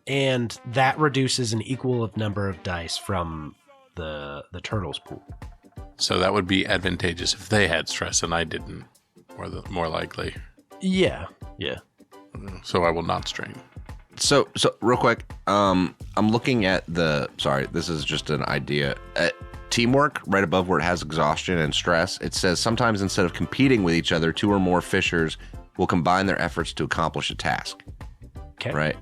and that reduces an equal number of dice from the turtle's pool. So that would be advantageous if they had stress and I didn't, more likely. Yeah. So I will not strain. So real quick, I'm looking at sorry, this is just an idea. Teamwork, right above where it has exhaustion and stress, it says sometimes instead of competing with each other, 2 or more fishers will combine their efforts to accomplish a task. Okay. Right?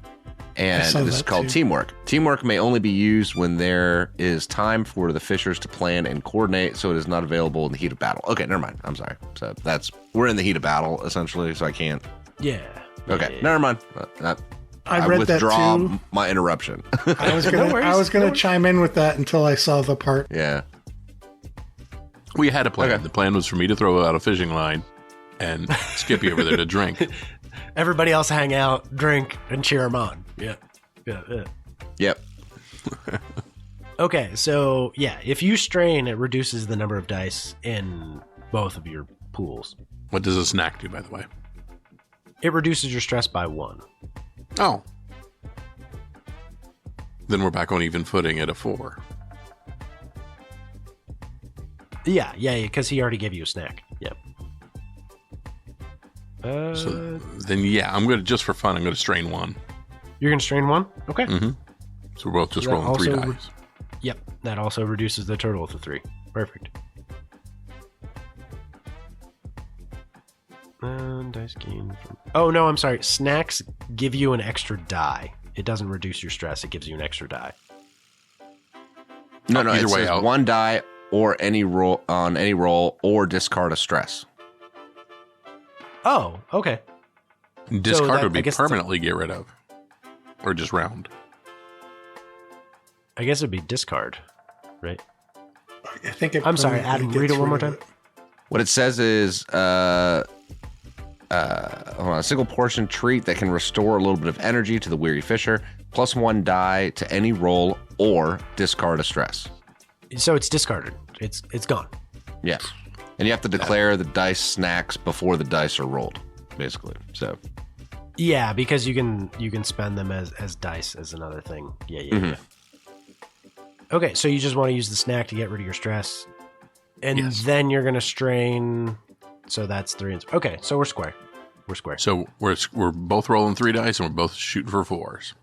And this is called too. teamwork. Teamwork may only be used when there is time for the fishers to plan and coordinate, so it is not available in the heat of battle. Okay, never mind. I'm sorry. So we're in the heat of battle, essentially, so I can't. Yeah. Okay, never mind. I read that withdraw too. my interruption. I was gonna chime in with that until I saw the part. Yeah. We had a plan. Okay. The plan was for me to throw out a fishing line and Skippy over there to drink. Everybody else hang out, drink, and cheer them on. Yeah. Yep. Okay, so yeah, if you strain, it reduces the number of dice in both of your pools. What does a snack do, by the way? It reduces your stress by 1. Oh. Then we're back on even footing at a 4. Yeah, because he already gave you a snack. Yep. So then, yeah, I'm going to, just for fun, I'm going to strain 1. You're going to strain 1? Okay. Mm-hmm. So we're both just That rolling 3 also dice. Yep, that also reduces the total to 3. Perfect. Dice gain from... Oh, no, I'm sorry. Snacks give you an extra die. It doesn't reduce your stress. It gives you an extra die. No, Either it way says out. 1 die or any roll or discard a stress. Oh, okay. Discard that- would I be guess permanently get rid of. Or just round. I guess it'd be discard, right? I think it I'm sorry, permanently Adam, read gets it one more rid of time. What it says is hold on, a single portion treat that can restore a little bit of energy to the weary fisher, plus 1 die to any roll or discard a stress. So it's discarded. It's gone. Yeah. And you have to declare the dice snacks before the dice are rolled, basically. So Yeah, because you can spend them as dice as another thing. Yeah. Okay, so you just want to use the snack to get rid of your stress, and Yes. then you're gonna strain. So that's 3. Okay, so we're square. We're square. So we're both rolling 3 dice and we're both shooting for 4s.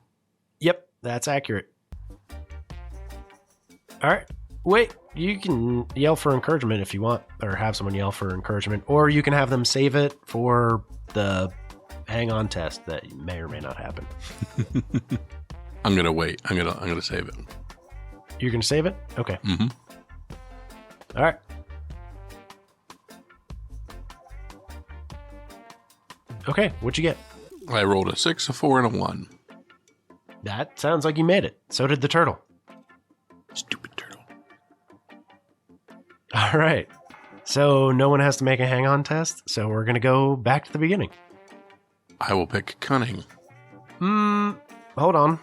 Yep, that's accurate. All right. Wait, you can yell for encouragement if you want, or have someone yell for encouragement, or you can have them save it for the hang-on test that may or may not happen. I'm gonna wait. I'm gonna save it. You're gonna save it? Okay. Mm-hmm. All right. Okay, what'd you get? I rolled a 6, a 4, and a 1. That sounds like you made it. So did the turtle. Stupid turtle. All right. So no one has to make a hang-on test. So we're gonna go back to the beginning. I will pick cunning. Hold on.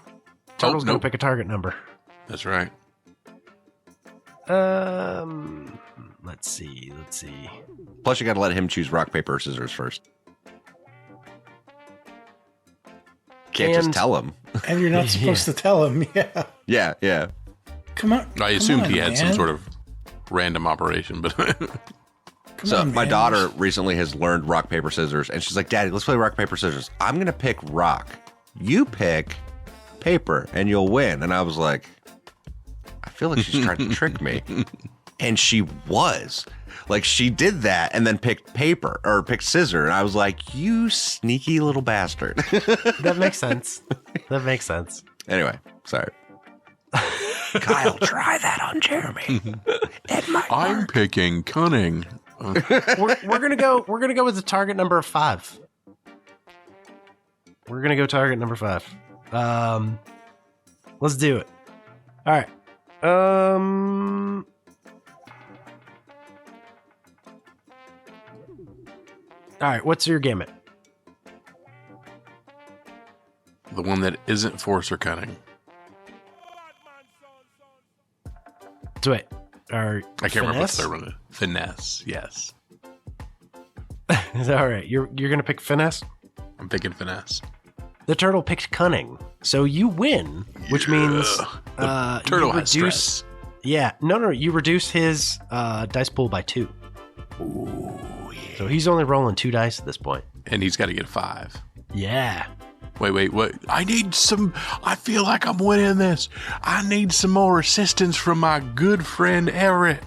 Turtle's gonna nope. pick a target number. That's right. Let's see. plus you got to let him choose rock, paper, or scissors first. Can't just And- tell him. And you're not supposed to tell him. Yeah. Yeah. Come on. I assumed come he on, had some man. sort of random operation, but Come So on, my man. daughter recently has learned rock, paper, scissors, and she's like, Daddy, let's play rock, paper, scissors. I'm going to pick rock. You pick paper, and you'll win. And I was like, I feel like she's trying to trick me. And she was. Like, she did that and then picked paper or picked scissor. And I was like, you sneaky little bastard. That makes sense. That makes sense. Anyway, sorry. Kyle, try that on Jeremy. It might I'm work. picking cunning. We're gonna go with the target number 5. We're gonna go target number 5. Let's do it. All right. All right. What's your gamut? The one that isn't force or cunning. So wait. Or I can't remember what the finesse? third one is. Finesse, yes. All right. You're gonna pick finesse. I'm picking finesse. The turtle picked cunning. So you win, which means turtle you has reduce. stress. Yeah, no, you reduce his dice pool by 2. Ooh, yeah. So he's only rolling 2 dice at this point. And he's got to get a 5. Yeah. Wait, what? I feel like I'm winning this. I need some more assistance from my good friend Everett.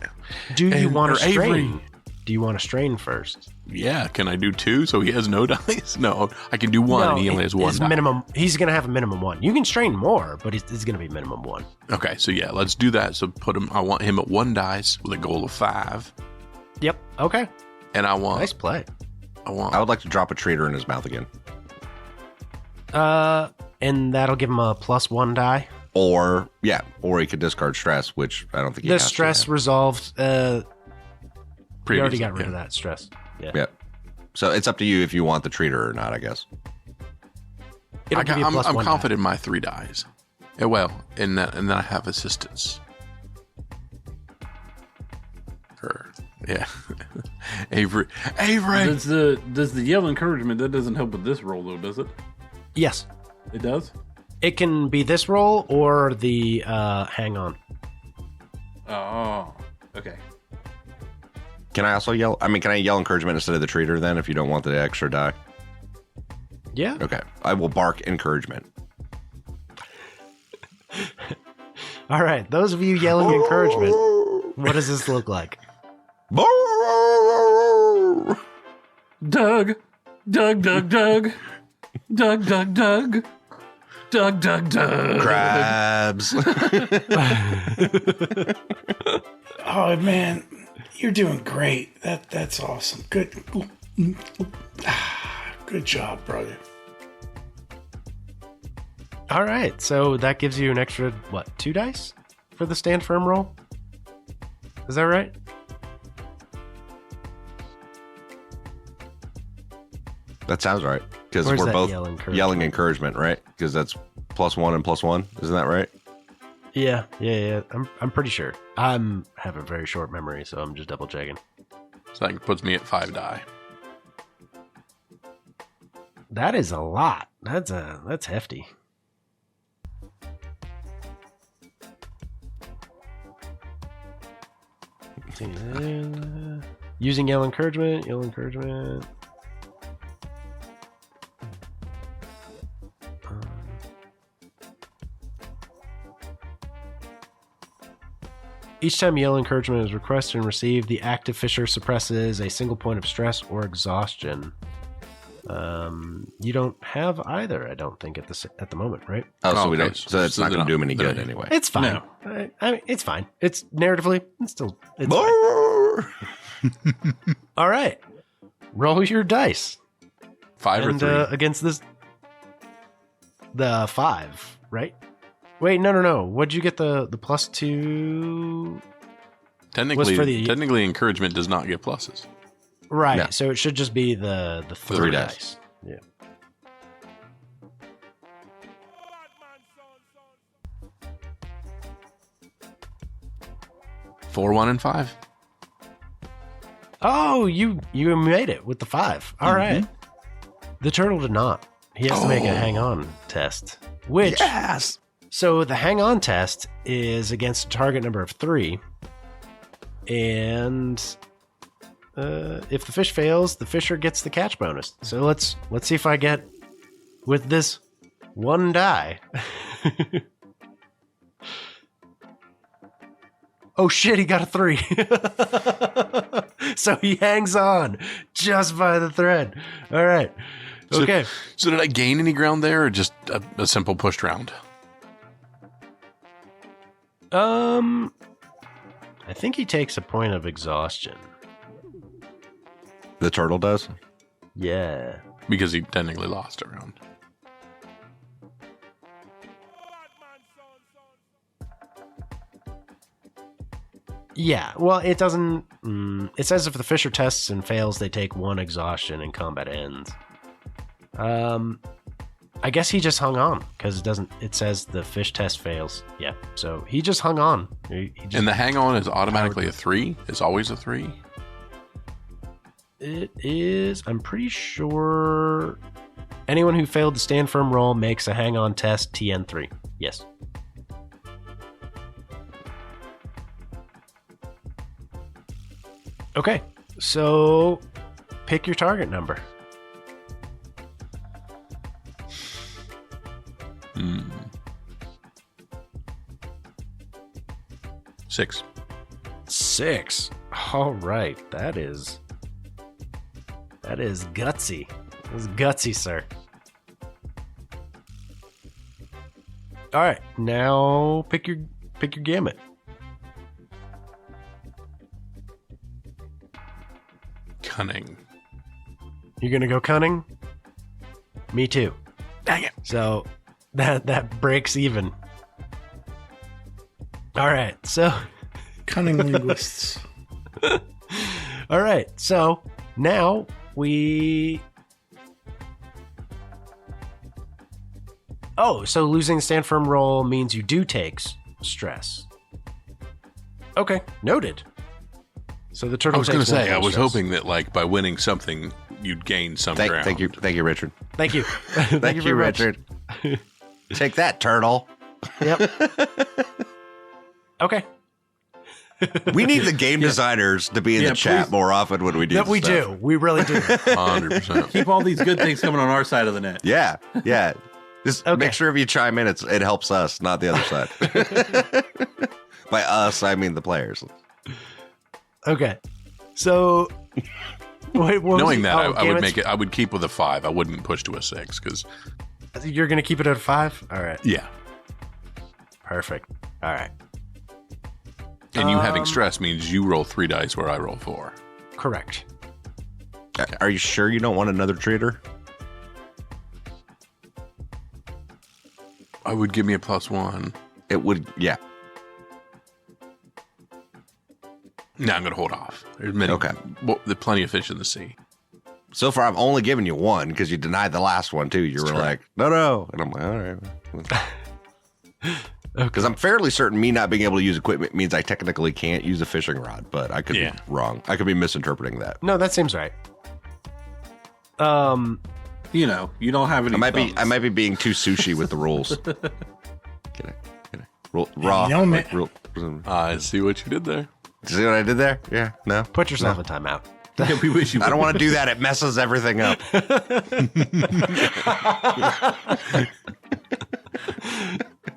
Do you want to Avery. strain? Do you want to strain first? Yeah, can I do 2 so he has no dice? No, I can do 1 and he only has 1 die. Minimum. He's going to have a minimum 1. You can strain more, but it's going to be minimum 1. Okay, so yeah, let's do that. So I want him at 1 dice with a goal of 5. Yep. Okay. And I want... Nice play. I would like to drop a treater in his mouth again. And that'll give him a +1 die. Or he could discard stress, which I don't think he has The to stress have. resolved. We already Previously, got rid yeah. of that stress. Yeah. Yeah. So it's up to you if you want the treater or not, I guess. It'll give you a I'm +1 die. confident in my 3 dice. Yeah, well, and then I have assistance. Yeah. Avery. Does the yell encouragement, that doesn't help with this roll though, does it? Yes. It does? It can be this roll or the hang on. Oh, okay. Can I also yell? I mean, can I yell encouragement instead of the treater then if you don't want the extra die? Yeah. Okay. I will bark encouragement. All right. Those of you yelling encouragement, what does this look like? Doug. Doug, Doug, Doug. Doug, Doug, Doug. Doug, Doug, Doug. Crabs. Oh man, you're doing great. That's awesome. Good. Good job, brother. All right. So that gives you an extra, 2 dice for the stand firm roll? Is that right? That sounds right. Because Where's we're that both yell encouragement? yelling encouragement, right? Because that's +1 and +1. Isn't that right? Yeah. I'm pretty sure. I have a very short memory, so I'm just double checking. So that puts me at 5 die. That is a lot. That's hefty. Using yell encouragement. Each time yell encouragement is requested and received, the active fisher suppresses a single point of stress or exhaustion. You don't have either, I don't think, at the moment, right? Oh, so Oh, we okay. don't. So it's So not they're going to do him not- any they're good not- anyway. It's fine. No. I mean, it's fine. It's narratively, it's fine. All right. Roll your dice. 5 or And 3. against this, the 5, right? Wait, no. What'd you get the +2? Technically, encouragement does not get pluses. Right. No. So it should just be the 3 3 dice. dice. Yeah. Four, 1, and 5. Oh, you made it with the 5. All right. The turtle did not. He has to make a hang on test. Which Yes. So the hang on test is against a target number of 3. And if the fish fails, the fisher gets the catch bonus. So let's see if I get with this 1 die. Oh shit, he got a 3. So he hangs on just by the thread. All right. Okay. So did I gain any ground there, or just a simple pushed round? I think he takes a point of exhaustion. The turtle does. Yeah. Because he technically lost a round. Yeah, well, it doesn't. It says if the fisher tests and fails, they take 1 exhaustion and combat ends. I guess he just hung on because it doesn't. It says the fish test fails. Yeah, so he just hung on. He just, And the hang on is automatically a 3? It's always a 3? it is. I'm pretty sure Anyone who failed the stand firm roll makes a hang on test TN3. Yes. Okay, so pick your target number. Six. 6. All right, that is gutsy. That is gutsy, sir. All right, now pick your gamut. Cunning. You're gonna go cunning? Me too. Dang it. So that breaks even. All right, so Cunning linguists. all right, so now we. Oh, so losing the stand firm roll means you do take stress. Okay, noted. So the turtle. I was going to takes one say, I point was stress. hoping that like by winning something, you'd gain some ground. Thank you, Richard. Thank you. Thank you, very much. Richard. Take that, turtle. Yep. Okay. We need the game designers to be in the chat please. more often when we do. That we stuff. do. We really do. 100%. Keep all these good things coming on our side of the net. Yeah. Just Okay. make sure if you chime in, it helps us, not the other side. By us, I mean the players. Okay. So, wait, what was Knowing it? that, Oh, I would gamuts? make it. I would keep with a 5. I wouldn't push to a 6 because You're going to keep it at a 5? All right. yeah. Perfect. All right. And you having stress means you roll 3 dice where I roll 4. Correct. Are you sure you don't want another trader? I would give me a +1. It would, yeah. No, I'm going to hold off. There's many. Okay. Well, there's plenty of fish in the sea. So far, I've only given you one because you denied the last one too. You were like, no. And I'm like, all right. Because I'm fairly certain me not being able to use equipment means I technically can't use a fishing rod, but I could be wrong. I could be misinterpreting that. No, that seems right. You know, you don't have any. I might be being too sushi with the rules. Can I roll raw? You know, man. like, roll, I see what you did there. see what I did there? Yeah, no. Put yourself in timeout. Yeah, we wish you. I don't want to do that. It messes everything up.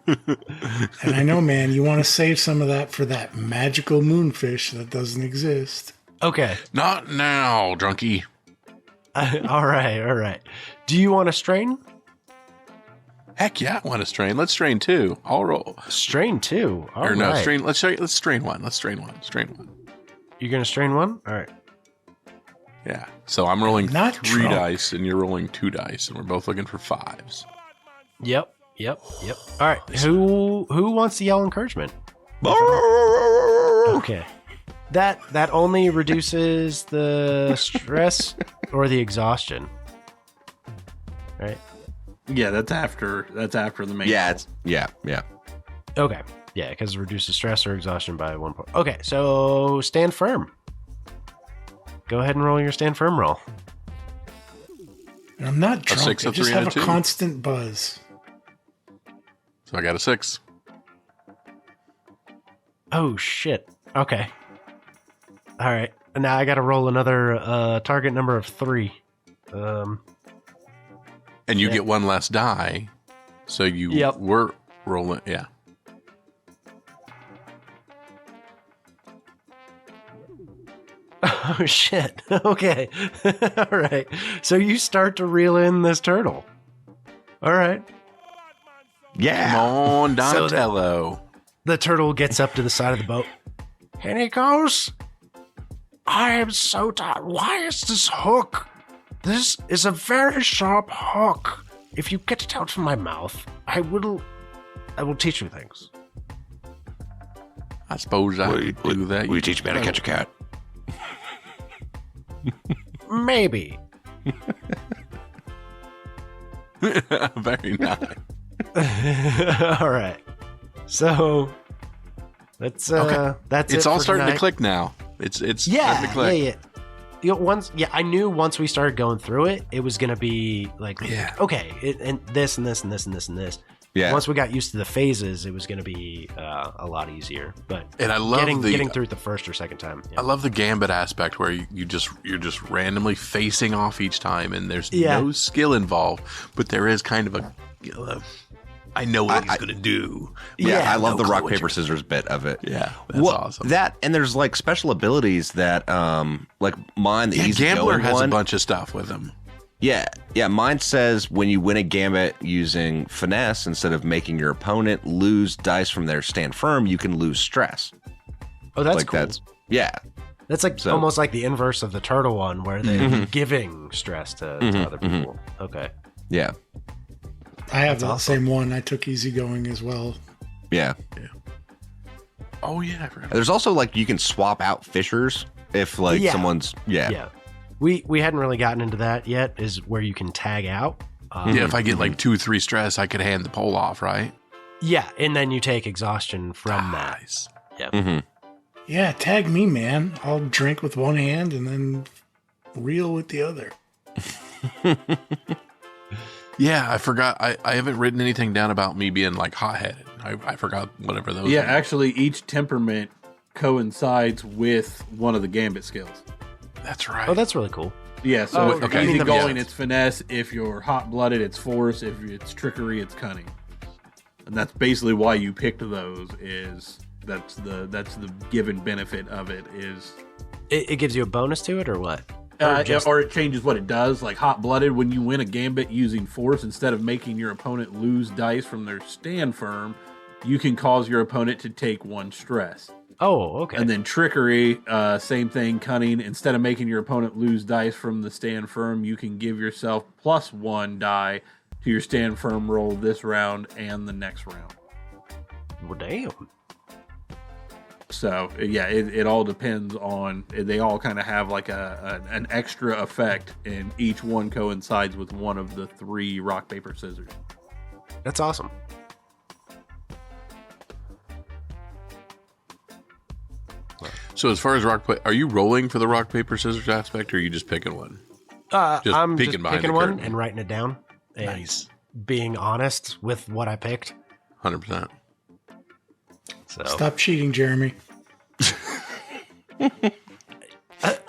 And I know, man, you want to save some of that for that magical moonfish that doesn't exist. Okay. Not now, drunkie. All right. Do you want to strain? Heck yeah, I want to strain. Let's strain 2. I'll roll. Strain 2. All Or no, right. strain. Let's strain 1. Let's strain 1. Strain 1. You're going to strain 1? All right. Yeah. So I'm rolling Not 3 drunk. dice, and you're rolling 2 dice, and we're both looking for 5s. Yep. All right. Who wants to yell encouragement? Okay. That only reduces the stress or the exhaustion. Right? Yeah, that's after the main. Yeah, roll. it's yeah. Okay. Yeah, because it reduces stress or exhaustion by 1 point. Okay, so stand firm. Go ahead and roll your stand firm roll. And I'm not drunk. 6, I a just 3, and have a a 2. constant buzz. So I got a 6. Oh, shit. Okay. All right. Now I got to roll another target number of 3. And you get 1 less die. So you Yep. were rolling. Yeah. Oh, shit. Okay. All right. So you start to reel in this turtle. All right. Yeah. Come on, So Donatello. The turtle gets up to the side of the boat. And he goes, I am so tired. Why is this hook? This is a very sharp hook. If you get it out from my mouth, I will teach you things. I suppose I could do that. Will you teach me how to catch a cat? Maybe. Very nice. All right. So that's Okay. that's It's it all for starting to tonight. click now. It's starting to Yeah, click. yeah. I knew once we started going through it, it was going to be like, okay, and this and this and this and this and this. Yeah. Once we got used to the phases, it was going to be a lot easier. But I love getting through it the first or second time. Yeah. I love the gambit aspect where you're just randomly facing off each time, and there's no skill involved, but there is kind of a. I know what he's gonna do. Yeah, I love the rock paper scissors bit of it. Yeah, that's awesome. That and there's like special abilities that like mine. The easy Gambler has one, a bunch of stuff with him. Yeah. Mine says when you win a gambit using finesse, instead of making your opponent lose dice from their stand firm, you can lose stress. Oh, that's like cool. That's like almost like the inverse of the turtle one, where they're giving stress to other people. Okay. Yeah. I have that same one. I took easygoing as well. Yeah. Oh yeah. I forgot. There's also like you can swap out fishers if like someone's Yeah. We hadn't really gotten into that yet. Is where you can tag out. If I get like 2-3 stress, I could hand the pole off, right? Yeah, and then you take exhaustion from that. Nice. Yeah. Yeah, tag me, man. I'll drink with one hand and then reel with the other. Yeah, I forgot. I haven't written anything down about me being like hot-headed. I forgot whatever those. Yeah, were. actually, each temperament coincides with one of the gambit skills. That's right. Oh, that's really cool. Yeah, so if you're okay. easygoing, it's finesse. If you're hot-blooded, it's force. If it's trickery, it's cunning. And that's basically why you picked those. That's the given benefit of it. It gives you a bonus to it, or what? Or it changes what it does. Like hot-blooded, when you win a gambit using force, instead of making your opponent lose dice from their stand firm, you can cause your opponent to take 1 stress. Oh, okay. And then trickery, same thing, cunning. Instead of making your opponent lose dice from the stand firm, you can give yourself +1 die to your stand firm roll this round and the next round. Well, damn. So, yeah, it all depends on, they all kind of have like an extra effect, and each one coincides with one of the 3 rock, paper, scissors. That's awesome. So as far as are you rolling for the rock paper scissors aspect, or are you just picking one? I'm peeking just behind picking the one curtain. and writing it down. And Nice. being honest with what I picked. 100%. So Stop cheating, Jeremy.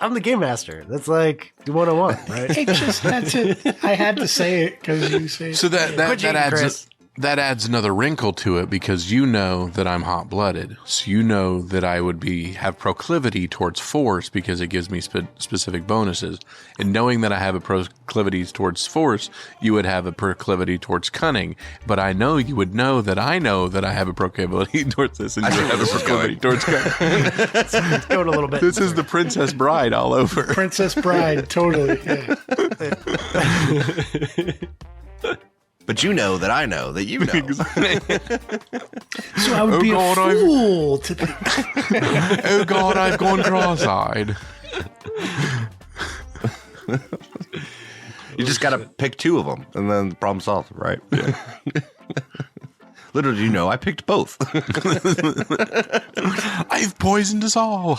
I'm the game master. That's like 101, right? It just had to. I had to say it because you say it. So that cheating, adds Chris. that adds another wrinkle to it, because you know that I'm hot blooded, so you know that I would have proclivity towards force because it gives me specific bonuses, and knowing that I have a proclivity towards force, you would have a proclivity towards cunning. But I know you would know that I have a proclivity towards this, and you would have a proclivity towards cunning. It's going a little bit. This is the Princess Bride all over. Princess Bride, totally. Yeah. But you know that I know that you know. So I would be God, a fool to be. Oh God, I've gone cross-eyed. You just got to pick 2 of them, and then the problem solved, right? Yeah. Little do you know, I picked both. I've poisoned us all.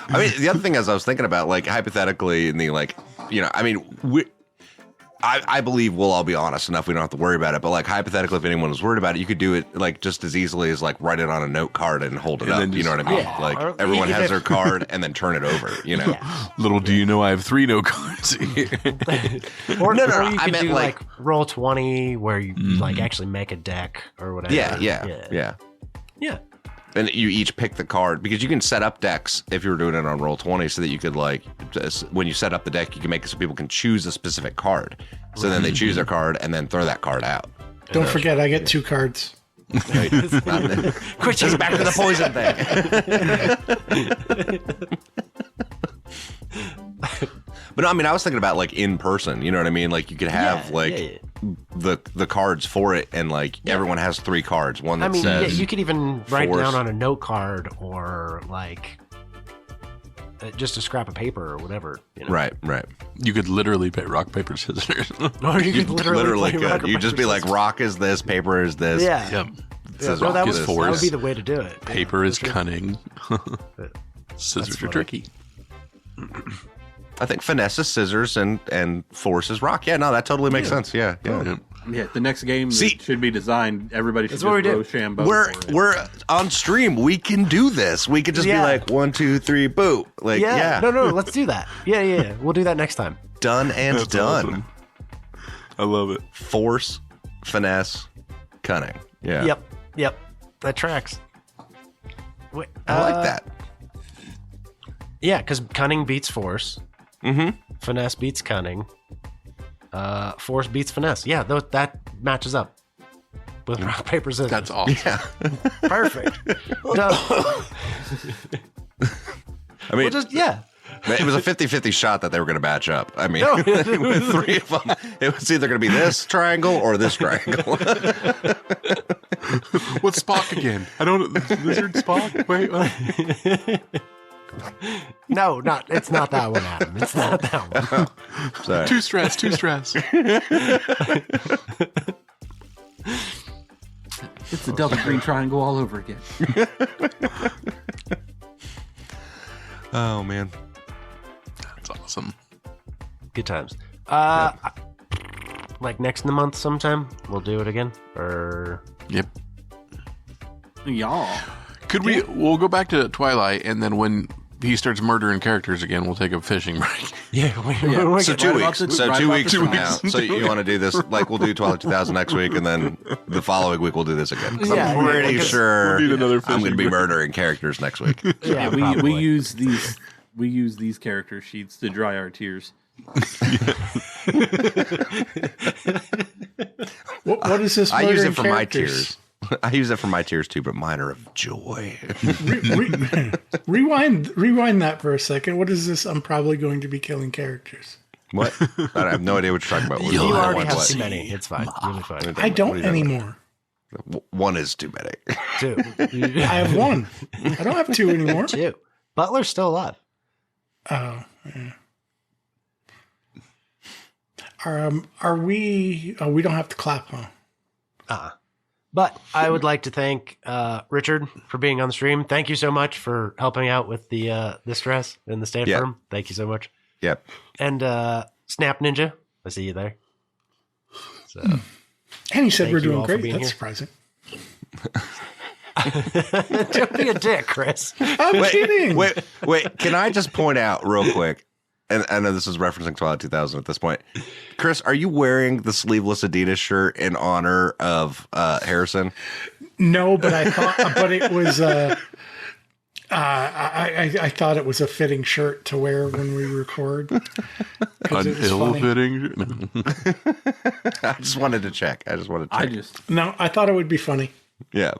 I mean, the other thing is I was thinking about, like, hypothetically, in the, like, I mean, I believe we'll all be honest enough. We don't have to worry about it. But, like, hypothetically, if anyone was worried about it, you could do it, like, just as easily as, like, write it on a note card and hold it up. You know what I mean? Yeah. Like, Or everyone has even their card and then turn it over, Little do you know, I have 3 note cards here. Or, No, or you I could meant do like- roll 20 where you like actually make a deck or whatever. Yeah. Yeah. And you each pick the card, because you can set up decks if you were doing it on Roll20, so that you could, like, when you set up the deck, you can make it so people can choose a specific card. So then they choose their card and then throw that card out. Don't forget, I get 2 cards. Quit just back to the poison thing. But no, I mean, I was thinking about, like, in person. You know what I mean? Like, you could have the cards for it, and like everyone has 3 cards. One that says you could even write force. down on a note card or like just a scrap of paper or whatever. Right. You could literally play rock, paper, scissors. Or you could literally play could. rock or You just paper, be like, scissors. rock is this, paper is this. Yeah. Yep. Scissors. no, that is would force. be the way to do it. Paper is cunning. Scissors are funny. tricky. I think finesse is scissors and force is rock. Yeah, no, that totally makes sense. Yeah. Yeah, the next game that should be designed, everybody should That's what we just do. Rochambeau. We're on stream. We can do this. We could just be like 1, 2, 3, boo. Like Yeah. No, let's do that. Yeah. We'll do that next time. done and That's done. awesome. I love it. Force, finesse, cunning. Yeah. Yep. That tracks. Wait, I like that. Yeah, because cunning beats force. Mm-hmm. Finesse beats cunning. Force beats finesse. Yeah, that matches up with rock, paper, scissors. That's awesome. Yeah. Perfect. No, I mean, yeah. it was a 50-50 shot that they were going to match up. I mean, No. with 3 of them, it was either going to be this triangle or this triangle. What's Spock again? I don't. Lizard Spock. Wait. No, it's not that one, Adam. It's not that one. Sorry. Too stressed. It's the Delta Green Triangle all over again. Oh, man. That's awesome. Good times. Like next month sometime, we'll do it again. Or Yep. Y'all. Could we? We'll go back to Twilight, and then when he starts murdering characters again, we'll take a fishing break. yeah. So 2 weeks. So 2 weeks the from time. now. So you want to do this? Like we'll do Twilight 2000 next week, and then the following week we'll do this again. 'Cause Yeah, I'm pretty because sure we'll need another I'm going to be fishing break. murdering characters next week. Yeah, We probably. use these character sheets to dry our tears. What is this? I use it murdering for my characters? tears. I use it for my tears too, but mine are of joy. Rewind that for a second. What is this? I'm probably going to be killing characters. What? I have no idea what you're talking about. You What- already what- have what? too many. It's fine. You'll be fine. I don't What are you talking anymore. One is too many. Two. I have one. I don't have two anymore. Two. Butler's still alive. Oh, yeah. Are we? Oh, we don't have to clap, huh? But I would like to thank Richard for being on the stream. Thank you so much for helping out with the stress in the stay firm. Thank you so much. Yep. And Snap Ninja, I see you there. So And he said Thank we're you doing all for great. being That's here. surprising. don't be a dick, Chris. I'm kidding. Wait. Can I just point out real quick? And I know this is referencing Twilight 2000 at this point. Chris, are you wearing the sleeveless Adidas shirt in honor of Harrison? No, but I thought, but it was. I thought it was a fitting shirt to wear when we record. 'Cause An it was funny. ill-fitting. I just wanted to check. No, I thought it would be funny. Yeah.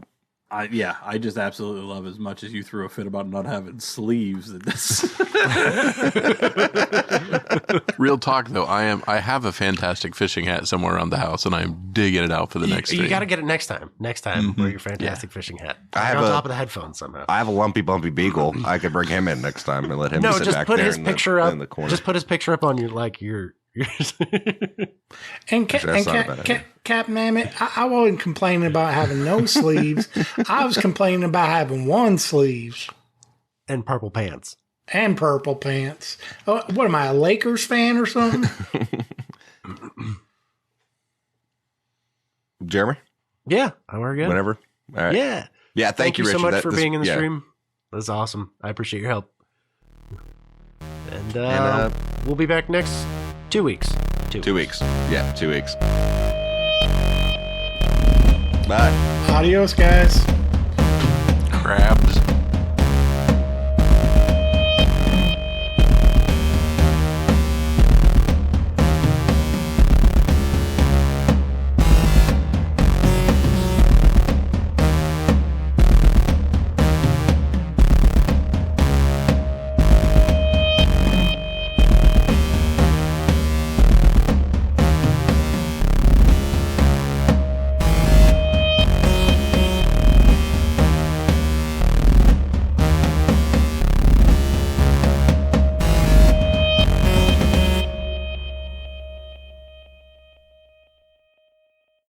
I just absolutely love as much as you threw a fit about not having sleeves. That this Real talk though, I have a fantastic fishing hat somewhere around the house, and I'm digging it out for the next You stream. got to get it next time. Next time, wear your fantastic fishing hat. I have on a- top of the headphones somehow. I have a lumpy bumpy beagle. I could bring him in next time and let him No, sit just back put there his in picture the, up. in the corner. Just put his picture up on your And, Actually, that's not a bad idea. Captain Emmett, I wasn't complaining about having no sleeves. I was complaining about having one sleeves and purple pants. and purple pants. Oh, what am I, a Lakers fan or something? Jeremy, Yeah, we're good. whenever. All right. Yeah. Yeah. Thank you, so Richard. much for This- being in the yeah. stream. That's awesome. I appreciate your help. And, And, we'll be back next 2 weeks. 2 weeks. Yeah, 2 weeks. Bye. Adios, guys. Crabs.